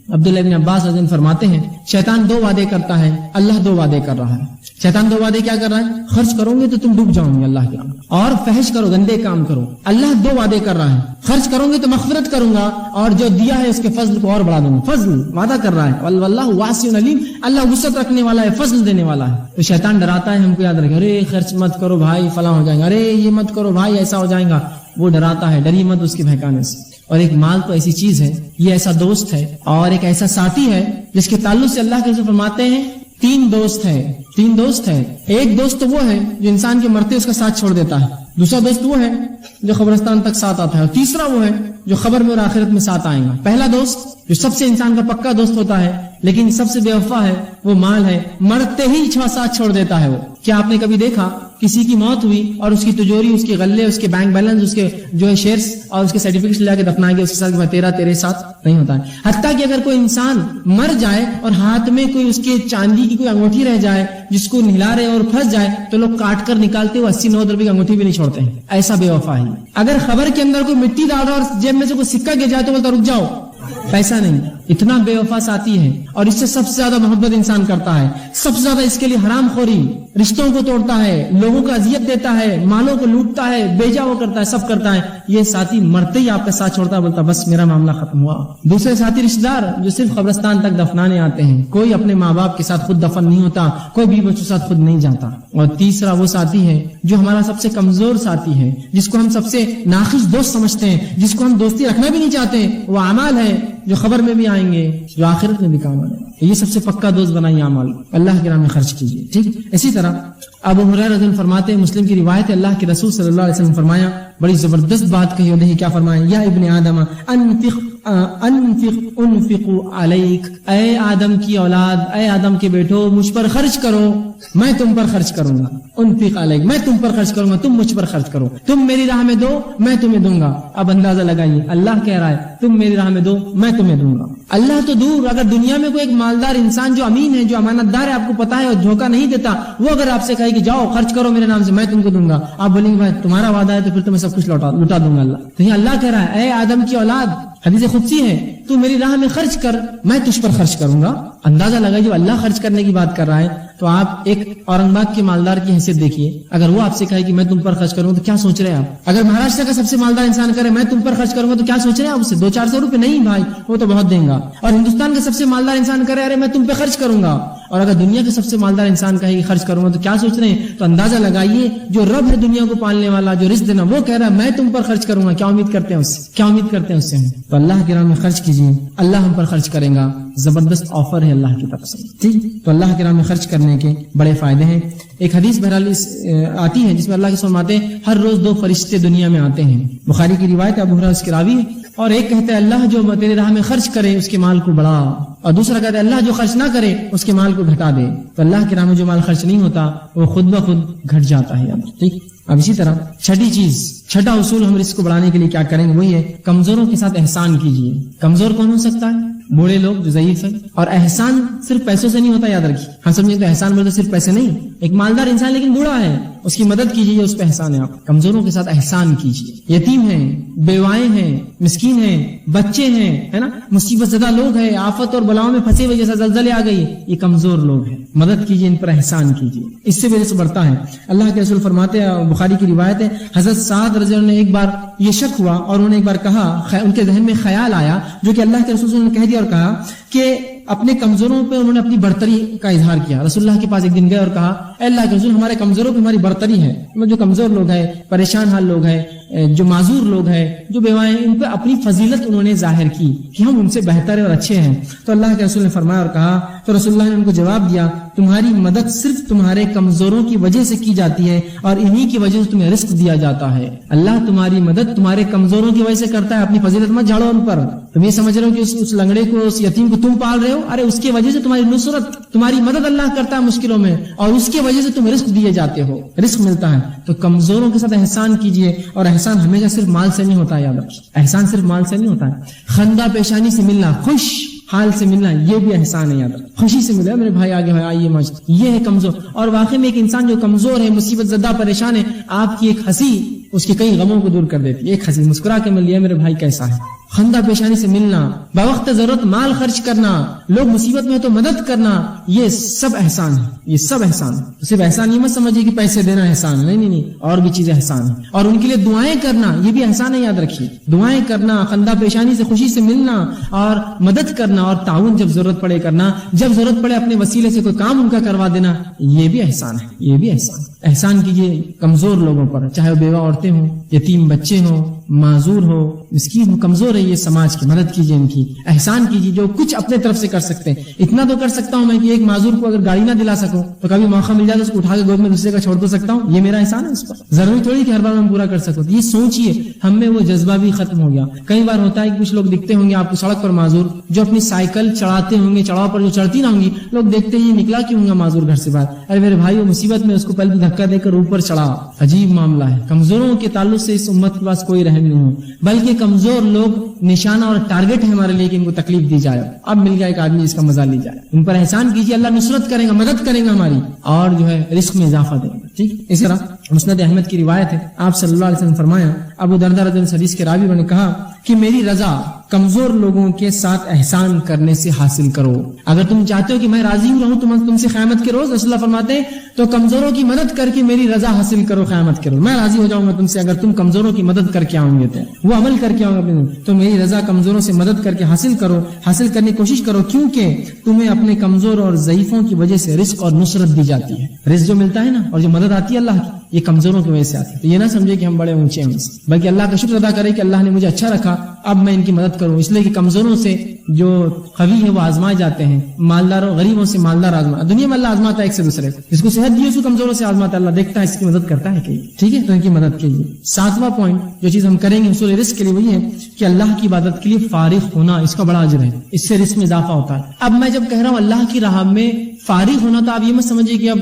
عبداللہ ابن عباس رضی اللہ عنہ فرماتے ہیں شیطان 2 وعدے کرتا ہے، اللہ 2 وعدے کر رہا ہے. شیطان 2 وعدے کیا کر رہا ہے؟ خرچ کرو گے تو تم ڈوب جاؤ گے اللہ کے راہ میں، اور فحش کرو، گندے کام کرو. اللہ 2 وعدے کر رہا ہے، خرچ کرو گے تو مغفرت کروں گا، اور جو دیا ہے اس کے فضل کو اور بڑھا دوں گا. فضل وعدہ کر رہا ہے. واللہ واسع علیم، اللہ وسعت رکھنے والا ہے، فضل دینے والا ہے. تو شیطان ڈراتا ہے ہم کو، یاد رکھے، ارے خرچ مت کرو بھائی فلاں ہو جائیں گا، ارے یہ مت کرو بھائی ایسا ہو جائے گا. وہ ڈراتا ہے، ڈری مت اس کے بہکانے سے. اور ایک مال تو ایسی چیز ہے، یہ ایسا دوست ہے اور ایک ایسا ساتھی ہے جس کے تعلق سے اللہ کے رسول فرماتے ہیں 3 دوست ہیں. 3 دوست ہیں. ایک دوست تو وہ ہے جو انسان کے مرتے اس کا ساتھ چھوڑ دیتا ہے، دوسرا دوست وہ ہے جو قبرستان تک ساتھ آتا ہے، اور تیسرا وہ ہے جو خبر میں اور آخرت میں ساتھ آئے گا. پہلا دوست جو سب سے انسان کا پکا دوست ہوتا ہے لیکن سب سے بے وفا ہے، وہ مال ہے، مرتے ہی ساتھ چھوڑ دیتا ہے. وہ کیا آپ نے کبھی دیکھا کسی کی موت ہوئی اور اس کی تجوری، اس کے غلے، اس کے بینک بیلنس، اس کے جو ہے شیئرز اور اس کے سرٹیفکیٹ لے کے دفنائیں گے اس کے ساتھ تیرے ساتھ نہیں ہوتا ہے. حتیٰ کہ اگر کوئی انسان مر جائے اور ہاتھ میں کوئی اس کے چاندی کی کوئی انگوٹھی رہ جائے جس کو نہلا رہے اور پھنس جائے تو لوگ کاٹ کر نکالتے ہوئے 80-90 روپے کی انگوٹھی بھی نہیں چھوڑتے ہیں. ایسا بے وفا ہے. اگر خبر کے اندر کوئی مٹی ڈال رہا اور جیب میں سے کوئی سکہ گر جائے تو بولتا رک جاؤ، پیسہ نہیں. اتنا بے وفا ساتھی ہے، اور اس سے سب سے زیادہ محبت انسان کرتا ہے، سب سے زیادہ اس کے لیے حرام خوری، رشتوں کو توڑتا ہے، لوگوں کو اذیت دیتا ہے، مالوں کو لوٹتا ہے، بیجا وہ کرتا ہے، سب کرتا ہے. یہ ساتھی مرتے ہی آپ کا ساتھ چھوڑتا ہے، بولتا بس میرا معاملہ ختم ہوا. دوسرے ساتھی رشتہ دار جو صرف قبرستان تک دفنانے آتے ہیں، کوئی اپنے ماں باپ کے ساتھ خود دفن نہیں ہوتا، کوئی بیوی بچوں کے ساتھ خود نہیں جاتا. اور تیسرا وہ ساتھی ہے جو ہمارا سب سے کمزور ساتھی ہے، جس کو ہم سب سے ناقص دوست سمجھتے ہیں، جس کو ہم دوستی رکھنا بھی نہیں چاہتے. وہ اعمال ہے جو خبر میں بھی آئیں گے، جو آخرت میں بھی کام آئیں گے. یہ سب سے پکا دوست بنائیے اعمال، اللہ کے راہ میں خرچ کیجیے. ٹھیک. اسی طرح ابو ہریرہ رضی اللہ عنہ فرماتے ہیں، مسلم کی روایت ہے، اللہ کے رسول صلی اللہ علیہ وسلم فرمایا، بڑی زبردست بات کہی. اور دیکھیے کیا فرمایا، یا ابن آدم انفق علیک، اے آدم کی اولاد، اے آدم کے بیٹو، مجھ پر خرچ کرو، میں تم پر خرچ کروں گا. انفق علیک، میں تم پر خرچ کروں گا، تم مجھ پر خرچ کرو. تم میری راہ میں دو، میں تمہیں دوں گا. اب اندازہ لگائیے، اللہ کہہ رہا ہے تم میری راہ میں دو، میں تمہیں دوں گا. اللہ تو دور، اگر دنیا میں کوئی ایک مالدار انسان جو امین ہے، جو امانت دار ہے، آپ کو پتا ہے اور دھوکہ نہیں دیتا، وہ اگر آپ سے کہے کہ جاؤ خرچ کرو میرے نام سے، میں تم کو دوں گا، آپ بولیں گے بھائی تمہارا وعدہ ہے تو پھر تمہیں سب کچھ لوٹا دوں گا. اللہ تو یہ اللہ کہہ رہا ہے، اے آدم کی اولاد، حدیث قدسی ہے، تو میری راہ میں خرچ کر، میں تجھ پر خرچ کروں گا. اندازہ لگائیے، جو اللہ خرچ کرنے کی بات کر رہا ہے، تو آپ ایک اورنگ آباد کے مالدار کی حیثیت دیکھیے، اگر وہ آپ سے کہے کہ میں تم پر خرچ کروں تو کیا سوچ رہے ہیں آپ؟ اگر مہاراشٹر کا سب سے مالدار انسان کرے میں تم پر خرچ کروں گا تو کیا سوچ رہے ہیں آپ اس سے؟ 200-400 روپے نہیں بھائی، وہ تو بہت دیں گا. اور ہندوستان کا سب سے مالدار انسان کرے ارے میں تم پہ خرچ کروں گا، اور اگر دنیا کے سب سے مالدار انسان کہے کہ خرچ کروں گا تو کیا سوچ رہے ہیں؟ تو اندازہ لگائیے، جو رب ہے دنیا کو پالنے والا، جو رزق دینا، وہ کہہ رہا ہے میں تم پر خرچ کروں گا. کیا امید کرتے ہیں اس سے؟ کیا امید کرتے ہیں اس سے؟ تو اللہ کے راہ میں خرچ کیجیے، اللہ ہم پر خرچ کرے گا. زبردست آفر ہے اللہ کی طرف سے. ٹھیک. تو اللہ کے راہ میں خرچ کرنے کے بڑے فائدے ہیں. ایک حدیث بہرحال آتی ہے جس میں اللہ کے فرماتے ہیں ہر روز 2 فرشتے دنیا میں آتے ہیں. بخاری کی روایت ہے، ابو ہریرہ اس کے راوی ہے. اور ایک کہتے ہیں اللہ جو تیرے راہ میں خرچ کرے اس کے مال کو بڑھا، اور دوسرا کہتا ہے اللہ جو خرچ نہ کرے اس کے مال کو گھٹا دے. تو اللہ کے راہ میں جو مال خرچ نہیں ہوتا وہ خود بخود گھٹ جاتا ہے. ٹھیک. اب اسی طرح چھٹا اصول ہم رزق کو بڑھانے کے لیے کیا کریں گے، وہی ہے کمزوروں کے ساتھ احسان کیجیے. کمزور کون ہو سکتا ہے؟ بوڑھے لوگ جو ضعیف ہے. اور احسان صرف پیسوں سے نہیں ہوتا، یاد رکھیے. ہم سمجھیں تو احسان بولتے صرف پیسے نہیں. ایک مالدار انسان لیکن بوڑھا ہے، اس کی مدد کیجیے، اس پہ احسان ہے. آپ کمزوروں کے ساتھ احسان کیجیے. یتیم ہیں، بیوائیں ہیں، مسکین ہیں، بچے ہیں، ہے نا، مصیبت زدہ لوگ ہیں، آفت اور بلاؤں میں پھنسے ہوئے، جیسا زلزلے آ گئی، یہ کمزور لوگ ہیں. مدد کیجیے، ان پر احسان کیجیے، اس سے بھی رزق بڑھتا ہے. اللہ کے رسول فرماتے ہیں، بخاری کی روایت ہے، حضرت سعد رضی اللہ عنہ نے ایک بار یہ شک ہوا اور انہوں نے ایک بار کہا، ان کے ذہن میں خیال آیا جو کہ اللہ کے رسول نے کہہ دیا اور کہا کہ اپنے کمزوروں پہ انہوں نے اپنی برتری کا اظہار کیا. رسول اللہ کے پاس ایک دن گئے اور کہا اے اللہ کے رسول، ہمارے کمزوروں پہ ہماری برتری ہے. جو کمزور لوگ ہیں، پریشان حال لوگ ہیں، جو معذور لوگ ہیں، جو بیوائیں، ان پہ اپنی فضیلت انہوں نے ظاہر کی کہ ہم ان سے بہتر اور اچھے ہیں. تو اللہ کے رسول نے فرمایا اور کہا، تو رسول اللہ نے ان کو جواب دیا، تمہاری مدد صرف تمہارے کمزوروں کی وجہ سے کی جاتی ہے اور انہی کی وجہ سے تمہیں رزق دیا جاتا ہے. اللہ تمہاری مدد تمہارے کمزوروں کی وجہ سے کرتا ہے. اپنی فضیلت مت جھاڑو ان پر. تم یہ سمجھ رہے ہو کہ اس لنگڑے کو، اس یتیم کو تم پال رہے ہو، ارے اس کی وجہ سے تمہاری نصرت، تمہاری مدد اللہ کرتا ہے مشکلوں میں، اور اس کی وجہ سے تم رزق دیے جاتے ہو، رزق ملتا ہے. تو کمزوروں کے ساتھ احسان کیجیے، اور احسان ہمیشہ صرف مال سے نہیں ہوتا ہے، یاد رکھیں احسان صرف مال سے نہیں ہوتا ہے. خندہ پیشانی سے ملنا، خوش حال سے ملنا، یہ بھی احسان ہے. یاد رکھیں خوشی سے ملے میرے بھائی آگے آئیے مجھ، یہ ہے کمزور. اور واقعی میں ایک انسان جو کمزور ہے، مصیبت زدہ، پریشان ہے، آپ کی ایک ہنسی اس کے کئی غموں کو دور کر دیتی ہے. ایک ہنسی مسکرا کے مل لیا میرے بھائی کیسا ہے. خندہ پیشانی سے ملنا، بوقت ضرورت مال خرچ کرنا، لوگ مصیبت میں تو مدد کرنا، یہ سب احسان ہے. یہ سب احسان ہے. صرف احسان یہ مت سمجھیے کہ پیسے دینا احسان، نہیں نہیں نہیں، اور بھی چیزیں احسان ہیں. اور ان کے لیے دعائیں کرنا یہ بھی احسان ہے. یاد رکھیے دعائیں کرنا، خندہ پیشانی سے خوشی سے ملنا اور مدد کرنا، اور تعاون جب ضرورت پڑے کرنا، جب ضرورت پڑے اپنے وسیلے سے کوئی کام ان کا کروا دینا، یہ بھی احسان ہے. یہ بھی احسان. احسان کیجیے کمزور لوگوں پر، چاہے وہ بیوہ عورتیں ہوں، یتیم بچے ہوں، معذور ہو، مسکین ہو، کمزور ہے یہ سماج کی، مدد کیجیے ان کی. احسان کیجیے جو کچھ اپنے طرف سے کر سکتے ہیں. اتنا تو کر سکتا ہوں میں کہ ایک معذور کو اگر گاڑی نہ دلا سکوں تو کبھی موقع مل جائے تو اس کو اٹھا کے گود میں دوسرے کا چھوڑ تو سکتا ہوں. یہ میرا احسان ہے اس پر. ضروری تھوڑی کہ ہر بار میں پورا کر سکوں. یہ سوچیے ہم میں وہ جذبہ بھی ختم ہو گیا. کئی بار ہوتا ہے کہ کچھ لوگ دکھتے ہوں گے آپ کو سڑک پر معذور، جو اپنی سائیکل چڑھاتے ہوں گے، چڑھاؤ پر جو چڑھتی نہ ہوں گی، لوگ دیکھتے ہیں یہ نکلا کیوں گا معذور گھر سے باہر. ارے میرے بھائی وہ مصیبت میں اس کو پہلے دھکا دے کر اوپر چڑھا. عجیب معاملہ ہے. کمزوروں کے تعلق سے اس امت کے پاس کوئی رحم نہیں ہے، بلکہ کمزور لوگ نشانہ اور ٹارگٹ ہے ہمارے لیے کہ ان کو تکلیف دی جائے. اب مل گیا ایک آدمی جس کا مزہ لی جائے. ان پر احسان کیجیے، اللہ نصرت کرے گا، مدد کرے گا ہماری، اور جو ہے رزق میں اضافہ دے گا. ٹھیک. اسی طرح مسند احمد کی روایت ہے، آپ صلی اللہ علیہ وسلم فرمایا، ابو درداء رضی اللہ عنہ حدیث کے راوی نے کہا کہ میری رضا کمزور لوگوں کے ساتھ احسان کرنے سے حاصل کرو. اگر تم چاہتے ہو کہ میں راضی ہوں رہوں تم سے قیامت کے روز، رسول اللہ فرماتے ہیں تو کمزوروں کی مدد کر کے میری رضا حاصل کرو قیامت کے روز. میں راضی ہو جاؤں گا تم سے اگر تم کمزوروں کی مدد کر کے آؤں گے، تو وہ عمل کر کے آؤں گا تو میری رضا کمزوروں سے مدد کر کے حاصل کرو، حاصل کرنے کی کوشش کرو، کیونکہ تمہیں اپنے کمزور اور ضعیفوں کی وجہ سے رزق اور نصرت دی جاتی ہے. رزق جو ملتا ہے نا اور جو مدد آتی ہے اللہ کی، یہ کمزوروں کی وجہ سے آتی ہے. تو یہ نہ سمجھے کہ ہم بڑے اونچے ہیں، بلکہ اللہ کا شکر ادا کرے کہ اللہ نے مجھے اچھا رکھا، اب میں ان کی مدد کروں. اس لیے کہ کمزوروں سے جو قوی ہے وہ آزمائے جاتے ہیں، مالداروں غریبوں سے مالدار آزما. دنیا میں اللہ آزماتا ہے ایک سے دوسرے. جس کو صحت دی اس کو کمزوروں سے آزماتا ہے، اللہ دیکھتا ہے اس کی مدد کرتا ہے کہ ٹھیک ہے، تو ان کی مدد کیجیے. 7واں پوائنٹ جو چیز ہم کریں گے حصول رزق کے لیے وہی ہے کہ اللہ کی عبادت کے لیے فارغ ہونا. اس کا بڑا اجر ہے، اس سے رزق میں اضافہ ہوتا ہے. اب میں جب کہہ رہا ہوں اللہ کی راہ میں فارغ ہونا، تو آپ یہ مت سمجھیے کہ اب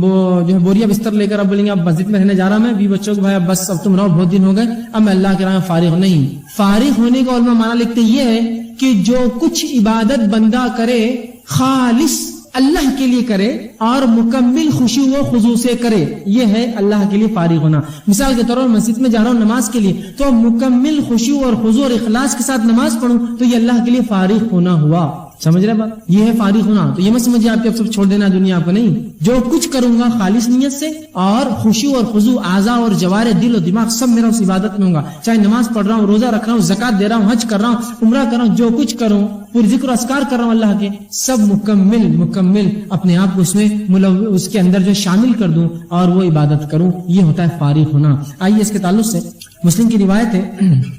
وہ جو ہے بوریا بستر لے کر اب بولیں گے اب مسجد میں رہنے جا رہا میں بھی بچوں کو، بھائی اب بس اب تم رہو، بہت دن ہو گئے، اب میں اللہ کے راہ میں فارغ نہیں. فارغ ہونے کا علماء معنی لکھتے یہ ہے کہ جو کچھ عبادت بندہ کرے خالص اللہ کے لیے کرے اور مکمل خوشی و خضوع سے کرے، یہ ہے اللہ کے لیے فارغ ہونا. مثال کے طور پر مسجد میں جا رہا ہوں نماز کے لیے، تو مکمل خوشی اور خضوع اور اخلاص کے ساتھ نماز پڑھوں تو یہ اللہ کے لیے فارغ ہونا ہوا. سمجھ رہے بات؟ یہ ہے فارغ ہونا. تو یہ مت سمجھے آپ کے اب سب چھوڑ دینا دنیا آپ کو، نہیں. جو کچھ کروں گا خالص نیت سے اور خوشی اور خضوع، اعضاء اور جوارح، دل و دماغ سب میرا اس عبادت میں ہوگا. چاہے نماز پڑھ رہا ہوں، روزہ رکھ رہا ہوں، زکات دے رہا ہوں، حج کر رہا ہوں، عمرہ کر رہا ہوں، جو کچھ کروں، پوری ذکر و اذکار کر رہا ہوں اللہ کے، سب مکمل اپنے آپ کو اس میں اس کے اندر جو شامل کر دوں اور وہ عبادت کروں. یہ ہوتا ہے فارغ ہونا. آئیے اس کے تعلق سے مسلم کی روایت ہے،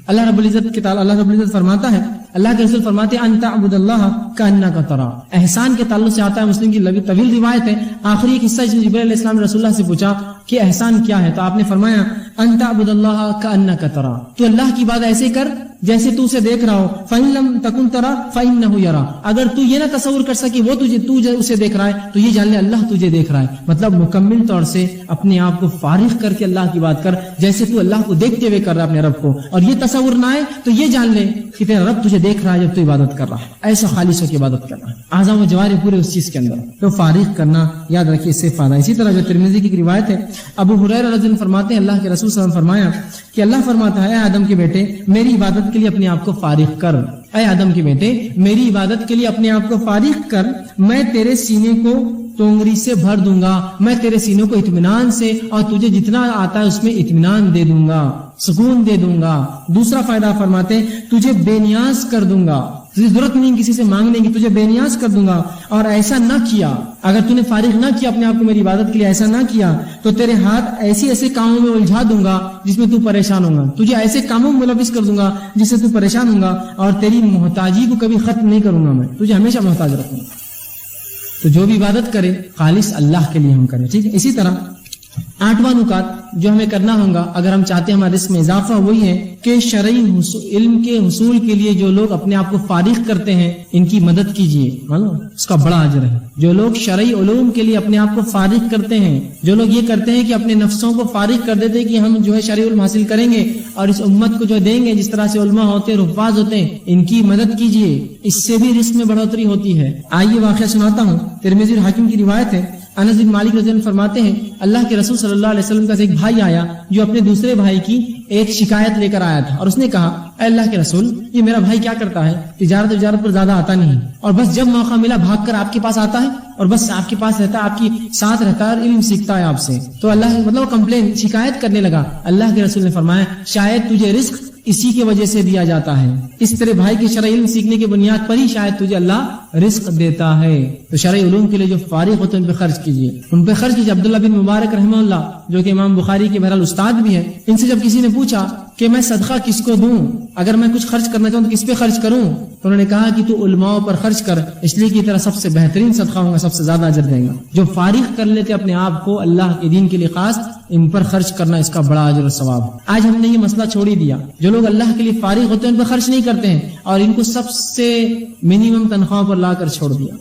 اللہ رب العزت فرماتا ہے، اللہ کے رسول فرماتے ہیں ان تعبد اللہ کانک ترا. احسان کے تعلق سے آتا ہے، مسلم کی لمبی طویل روایت ہے. آخری ایک حصہ جبرائیل علیہ السلام نے رسول اللہ سے پوچھا کہ احسان کیا ہے، تو آپ نے فرمایا ان تعبد اللہ کانک ترا، تو اللہ کی بات ایسے کر جیسے تو اسے دیکھ رہا ہو. فإن لم تكن ترى فإنه يرى. اگر تو یہ نہ تصور کر سکے وہ تو اسے دیکھ رہا ہے تو یہ جان لے اللہ تجھے دیکھ رہا ہے. مطلب مکمل طور سے اپنے آپ کو فارغ کر کے اللہ کی بات کر جیسے تو اللہ کو دیکھتے ہوئے کر رہا ہے اپنے رب کو، اور یہ تصور نہ آئے تو یہ جان لے کہ تیرا رب تجھے دیکھ رہا ہے جب تو عبادت کر رہا ہے. ایسا خالص ہو کے عبادت کر رہا ہے، اعضاء و جوارح پورے اس چیز کے اندر. تو فارغ کرنا یاد رکھیے، اس سے فائدہ. اسی طرح جو ترمذی کی روایت ہے، ابو ہریرہ رضی اللہ عنہ فرماتے ہیں اللہ کے رسول صلی اللہ علیہ وسلم فرمایا کہ اللہ فرماتا ہے اے آدم کے بیٹے میری عبادت کے لیے اپنے آپ کو فارغ کر. اے آدم کے بیٹے میری عبادت کے لیے اپنے آپ کو فارغ کر، میں تیرے سینے کو تونگری سے بھر دوں گا، میں تیرے سینے کو اطمینان سے اور تجھے جتنا آتا ہے اس میں اطمینان دے دوں گا، سکون دے دوں گا. دوسرا فائدہ فرماتے ہیں تجھے بے نیاز کر دوں گا، تجھے ضرورت نہیں کسی سے مانگنے کی، تجھے بے نیاز کر دوں گا. اور ایسا نہ کیا، اگر تو نے فارغ نہ کیا اپنے آپ کو میری عبادت کے لیے، ایسا نہ کیا تو تیرے ہاتھ ایسے کاموں میں الجھا دوں گا جس میں تو پریشان ہوگا، تجھے ایسے کاموں میں ملوث کر دوں گا جس سے تو پریشان ہوگا، اور تیری محتاجی کو کبھی ختم نہیں کروں گا، میں تجھے ہمیشہ محتاج رکھوں گا. تو جو بھی عبادت کرے خالص اللہ کے لیے ہم کریں. ٹھیک ہے. اسی طرح 8واں نکات جو ہمیں کرنا ہوگا اگر ہم چاہتے ہیں ہمارے رزق میں اضافہ، وہی ہے کہ شرعی علم کے حصول کے لیے جو لوگ اپنے آپ کو فارغ کرتے ہیں ان کی مدد کیجیے، معلوم اس کا بڑا اجر ہے۔ جو لوگ شرعی علوم کے لیے اپنے آپ کو فارغ کرتے ہیں، جو لوگ یہ کرتے ہیں کہ اپنے نفسوں کو فارغ کر دیتے ہیں کہ ہم جو ہے شرعی علم حاصل کریں گے اور اس امت کو جو دیں گے، جس طرح سے علماء ہوتے ہیں، حفاظ ہوتے ہیں، ان کی مدد کیجیے، اس سے بھی رزق میں بڑھوتری ہوتی ہے۔ آئیے واقعہ سناتا ہوں، ترمذی اور حاکم کی روایت ہے۔ انس بن مالک رضی اللہ عنہ فرماتے ہیں اللہ کے رسول صلی اللہ علیہ وسلم کا ایک بھائی آیا جو اپنے دوسرے بھائی کی ایک شکایت لے کر آیا تھا، اور اس نے کہا اے اللہ کے رسول، یہ میرا بھائی کیا کرتا ہے، تجارت پر زیادہ آتا نہیں، اور بس جب موقع ملا بھاگ کر آپ کے پاس آتا ہے اور بس آپ کے پاس رہتا ہے، آپ کی ساتھ رہتا ہے اور علم سیکھتا ہے آپ سے۔ تو اللہ مطلب کمپلین شکایت کرنے لگا۔ اللہ کے رسول نے فرمایا شاید تجھے رزق اسی کی وجہ سے دیا جاتا ہے، اس طرح بھائی کے شرعی علم سیکھنے کی بنیاد پر ہی شاید تجھے اللہ رزق دیتا ہے۔ تو شرعی علوم کے لیے جو فارغ ہوتے ہیں ان پہ خرچ کیجیے، ان پہ خرچ کیجیے۔ عبداللہ بن مبارک رحمہ اللہ جو کہ امام بخاری کے بہرحال استاد بھی ہیں، ان سے جب کسی نے پوچھا کہ میں صدقہ کس کو دوں، اگر میں کچھ خرچ کرنا چاہوں تو کس پہ خرچ کروں، تو انہوں نے کہا کہ تو علماء پر خرچ کر، اس لیے کہ تیرا سب سے بہترین صدقہ ہوگا، سب سے زیادہ اجر دیں گا۔ جو فارغ کر لیتے اپنے آپ کو اللہ کے دین کے لیے خاص، ان پر خرچ کرنا اس کا بڑا اجر و ثواب۔ آج ہم نے یہ مسئلہ چھوڑ ہی دیا، جو لوگ اللہ کے لیے فارغ ہوتے ہیں ان پر خرچ نہیں کرتے ہیں، اور ان کو سب سے منیمم تنخواہ پر لا کر چھوڑ دیا،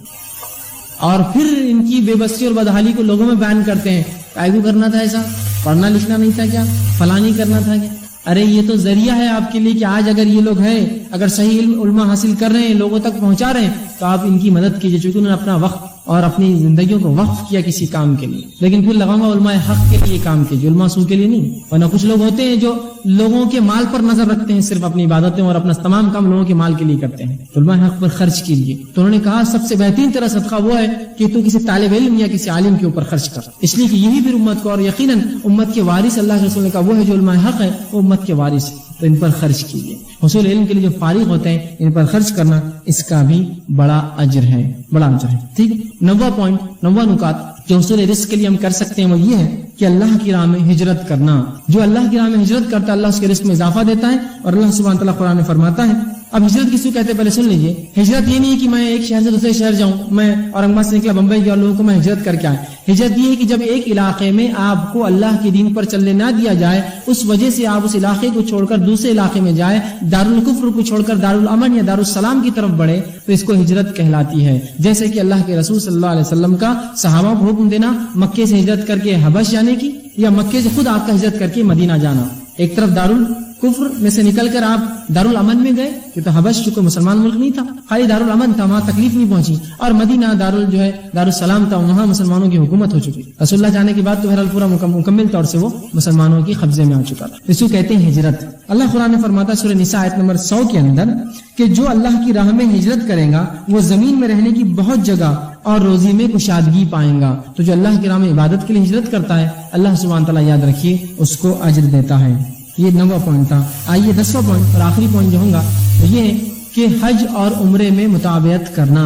اور پھر ان کی بے بسی اور بدحالی کو لوگوں میں بیان کرتے ہیں۔ کائے کرنا تھا ایسا، پڑھنا لکھنا نہیں تھا کیا، فلاں نہیں کرنا تھا کیا؟ ارے یہ تو ذریعہ ہے آپ کے لیے کہ آج اگر یہ لوگ ہیں، اگر صحیح علم حاصل کر رہے ہیں، لوگوں تک پہنچا رہے ہیں، تو آپ ان کی مدد کیجیے، چونکہ انہوں نے اپنا وقت اور اپنی زندگیوں کو وقف کیا کسی کام کے لیے۔ لیکن پھر لگاؤں گا علماء حق کے لیے کام کیجیے، علماء سو کے لیے نہیں۔ ورنہ کچھ لوگ ہوتے ہیں جو لوگوں کے مال پر نظر رکھتے ہیں، صرف اپنی عبادتیں اور اپنا تمام کام لوگوں کے مال کے لیے کرتے ہیں۔ علماء حق پر خرچ کیجیے۔ تو انہوں نے کہا سب سے بہترین تیرا صدقہ وہ ہے کہ تو کسی طالب علم یا کسی عالم کے اوپر خرچ کر، اس لیے کہ یہی پھر امت کو، اور یقیناً امت کے وارث اللہ کے رسول نے کہا وہ ہے جو علماء حق ہے، وہ امت کے وارث، تو ان پر خرچ کیجیے۔ حصول علم کے لیے جو فارغ ہوتے ہیں ان پر خرچ کرنا، اس کا بھی بڑا اجر ہے، بڑا اجر ہے۔ ٹھیک، 9واں پوائنٹ، 9واں نکات جو حصول رزق کے لیے ہم کر سکتے ہیں وہ یہ ہے کہ اللہ کی راہ میں ہجرت کرنا۔ جو اللہ کی راہ میں ہجرت کرتا ہے اللہ اس کے رزق میں اضافہ دیتا ہے، اور اللہ سبحانہ تعالیٰ قرآن میں فرماتا ہے۔ اب ہجرت کس کو کہتے ہیں پہلے سن لیجیے۔ ہجرت یہ نہیں ہے کہ میں ایک شہر سے دوسرے شہر جاؤں، میں اورنگ آباد سے نکلا بمبئی گیا اور لوگوں کو میں ہجرت کر کے آئے۔ ہجرت یہ ہے کہ جب ایک علاقے میں آپ کو اللہ کے دین پر چلنے نہ دیا جائے، اس وجہ سے آپ اس علاقے کو چھوڑ کر دوسرے علاقے میں جائے، دارالکفر کو چھوڑ کر دارالامن یا دارالسلام کی طرف بڑھے، تو اس کو ہجرت کہلاتی ہے۔ جیسے کہ اللہ کے رسول صلی اللہ علیہ وسلم کا صحابہ کو حکم دینا مکے سے ہجرت کر کے حبش جانے کی، یا مکے سے خود آپ کا ہجرت کر کے مدینہ جانا۔ ایک طرف دارالکفر میں سے نکل کر آپ دارالامن میں گئے، کہ تو حبش چونکہ مسلمان ملک نہیں تھا، خالی دارالامن تھا، وہاں تکلیف نہیں پہنچی، اور مدینہ دارالسلام تھا، وہاں مسلمانوں کی حکومت ہو چکی۔ رسول اللہ جانے کے بعد تو بہرحال پورا مکمل طور سے وہ مسلمانوں کی قبضے میں آ چکا تھا۔ اس کو کہتے ہیں ہجرت۔ اللہ قرآن میں فرماتا ہے سورہ نساء آیت نمبر 100 کے اندر کہ جو اللہ کی راہ میں ہجرت کرے گا وہ زمین میں رہنے کی بہت جگہ اور روزی میں کشادگی پائیں گا۔ تو جو اللہ کی راہ میں عبادت کے لیے ہجرت کرتا ہے اللہ سبحانہ تعالیٰ یاد رکھیے اس کو اجر دیتا ہے۔ یہ 9واں پوائنٹ تھا۔ آئیے 10واں پوائنٹ اور آخری پوائنٹ جو ہوگا یہ ہے کہ حج اور عمرے میں مطابقت کرنا،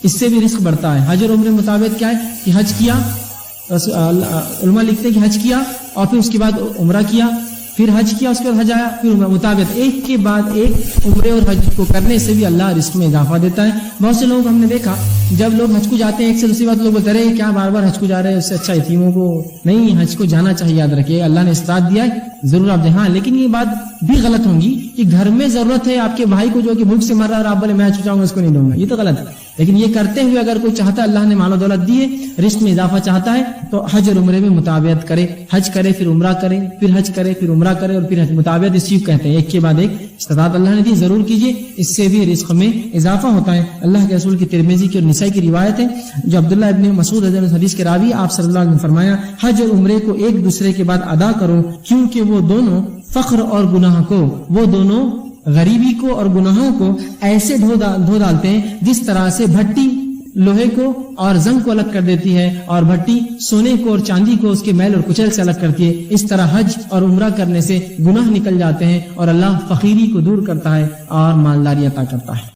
اس سے بھی رزق بڑھتا ہے۔ حج اور عمرے میں مطابقت کیا ہے کہ حج کیا، علماء لکھتے ہیں کہ حج کیا اور پھر اس کے بعد عمرہ کیا، پھر حج کیا، اس کے بعد حج آیا، پھر عمرہ، مطابقت ایک کے بعد ایک عمرے اور حج کو کرنے سے بھی اللہ رزق میں اضافہ دیتا ہے۔ بہت سے لوگ ہم نے دیکھا جب لوگ حج کو جاتے ہیں ایک سے دوسری بات لوگ بولتے رہے کیا بار بار حج کو جا رہے ہیں، اس سے اچھا یتیموں کو نہیں، حج کو جانا چاہیے، یاد رکھیے اللہ نے استاد دیا ہے ضرور آپ دیں۔ ہاں لیکن یہ بات بھی غلط ہوگی کہ گھر میں ضرورت ہے آپ کے بھائی کو جو کہ بھوک سے مر رہا ہے اور آپ بولے میں حج جاؤں گا اس کو نہیں دوں گا، یہ تو غلط ہے۔ لیکن یہ کرتے ہوئے اگر کوئی چاہتا ہے اللہ نے مال و دولت دیے، رزق میں اضافہ چاہتا ہے تو حج اور عمرے میں مطابقت کرے، حج کرے پھر عمرہ کرے، پھر حج کرے پھر عمرہ کرے اور پھر حج۔ مطابقت اس چیز کہتے ہیں ایک کے بعد ایک استطاعت اللہ نے دی ضرور کیجیے، اس سے بھی رزق میں اضافہ ہوتا ہے۔ اللہ کے رسول کی ترمذی کی اور نسائی کی روایت ہے جو عبداللہ ابن مسعود رضی اللہ عنہ حدیث کے راوی آپ صلی اللہ علیہ وسلم نے فرمایا حج اور عمرے کو ایک دوسرے کے بعد ادا کرو کیونکہ وہ دونوں فقر اور گناہ کو، وہ دونوں غریبی کو اور گناہوں کو ایسے دھو ڈالتے ہیں جس طرح سے بھٹی لوہے کو اور زنگ کو الگ کر دیتی ہے اور بھٹی سونے کو اور چاندی کو اس کے میل اور کچیل سے الگ کرتی ہے۔ اس طرح حج اور عمرہ کرنے سے گناہ نکل جاتے ہیں اور اللہ فقیری کو دور کرتا ہے اور مالداری عطا کرتا ہے۔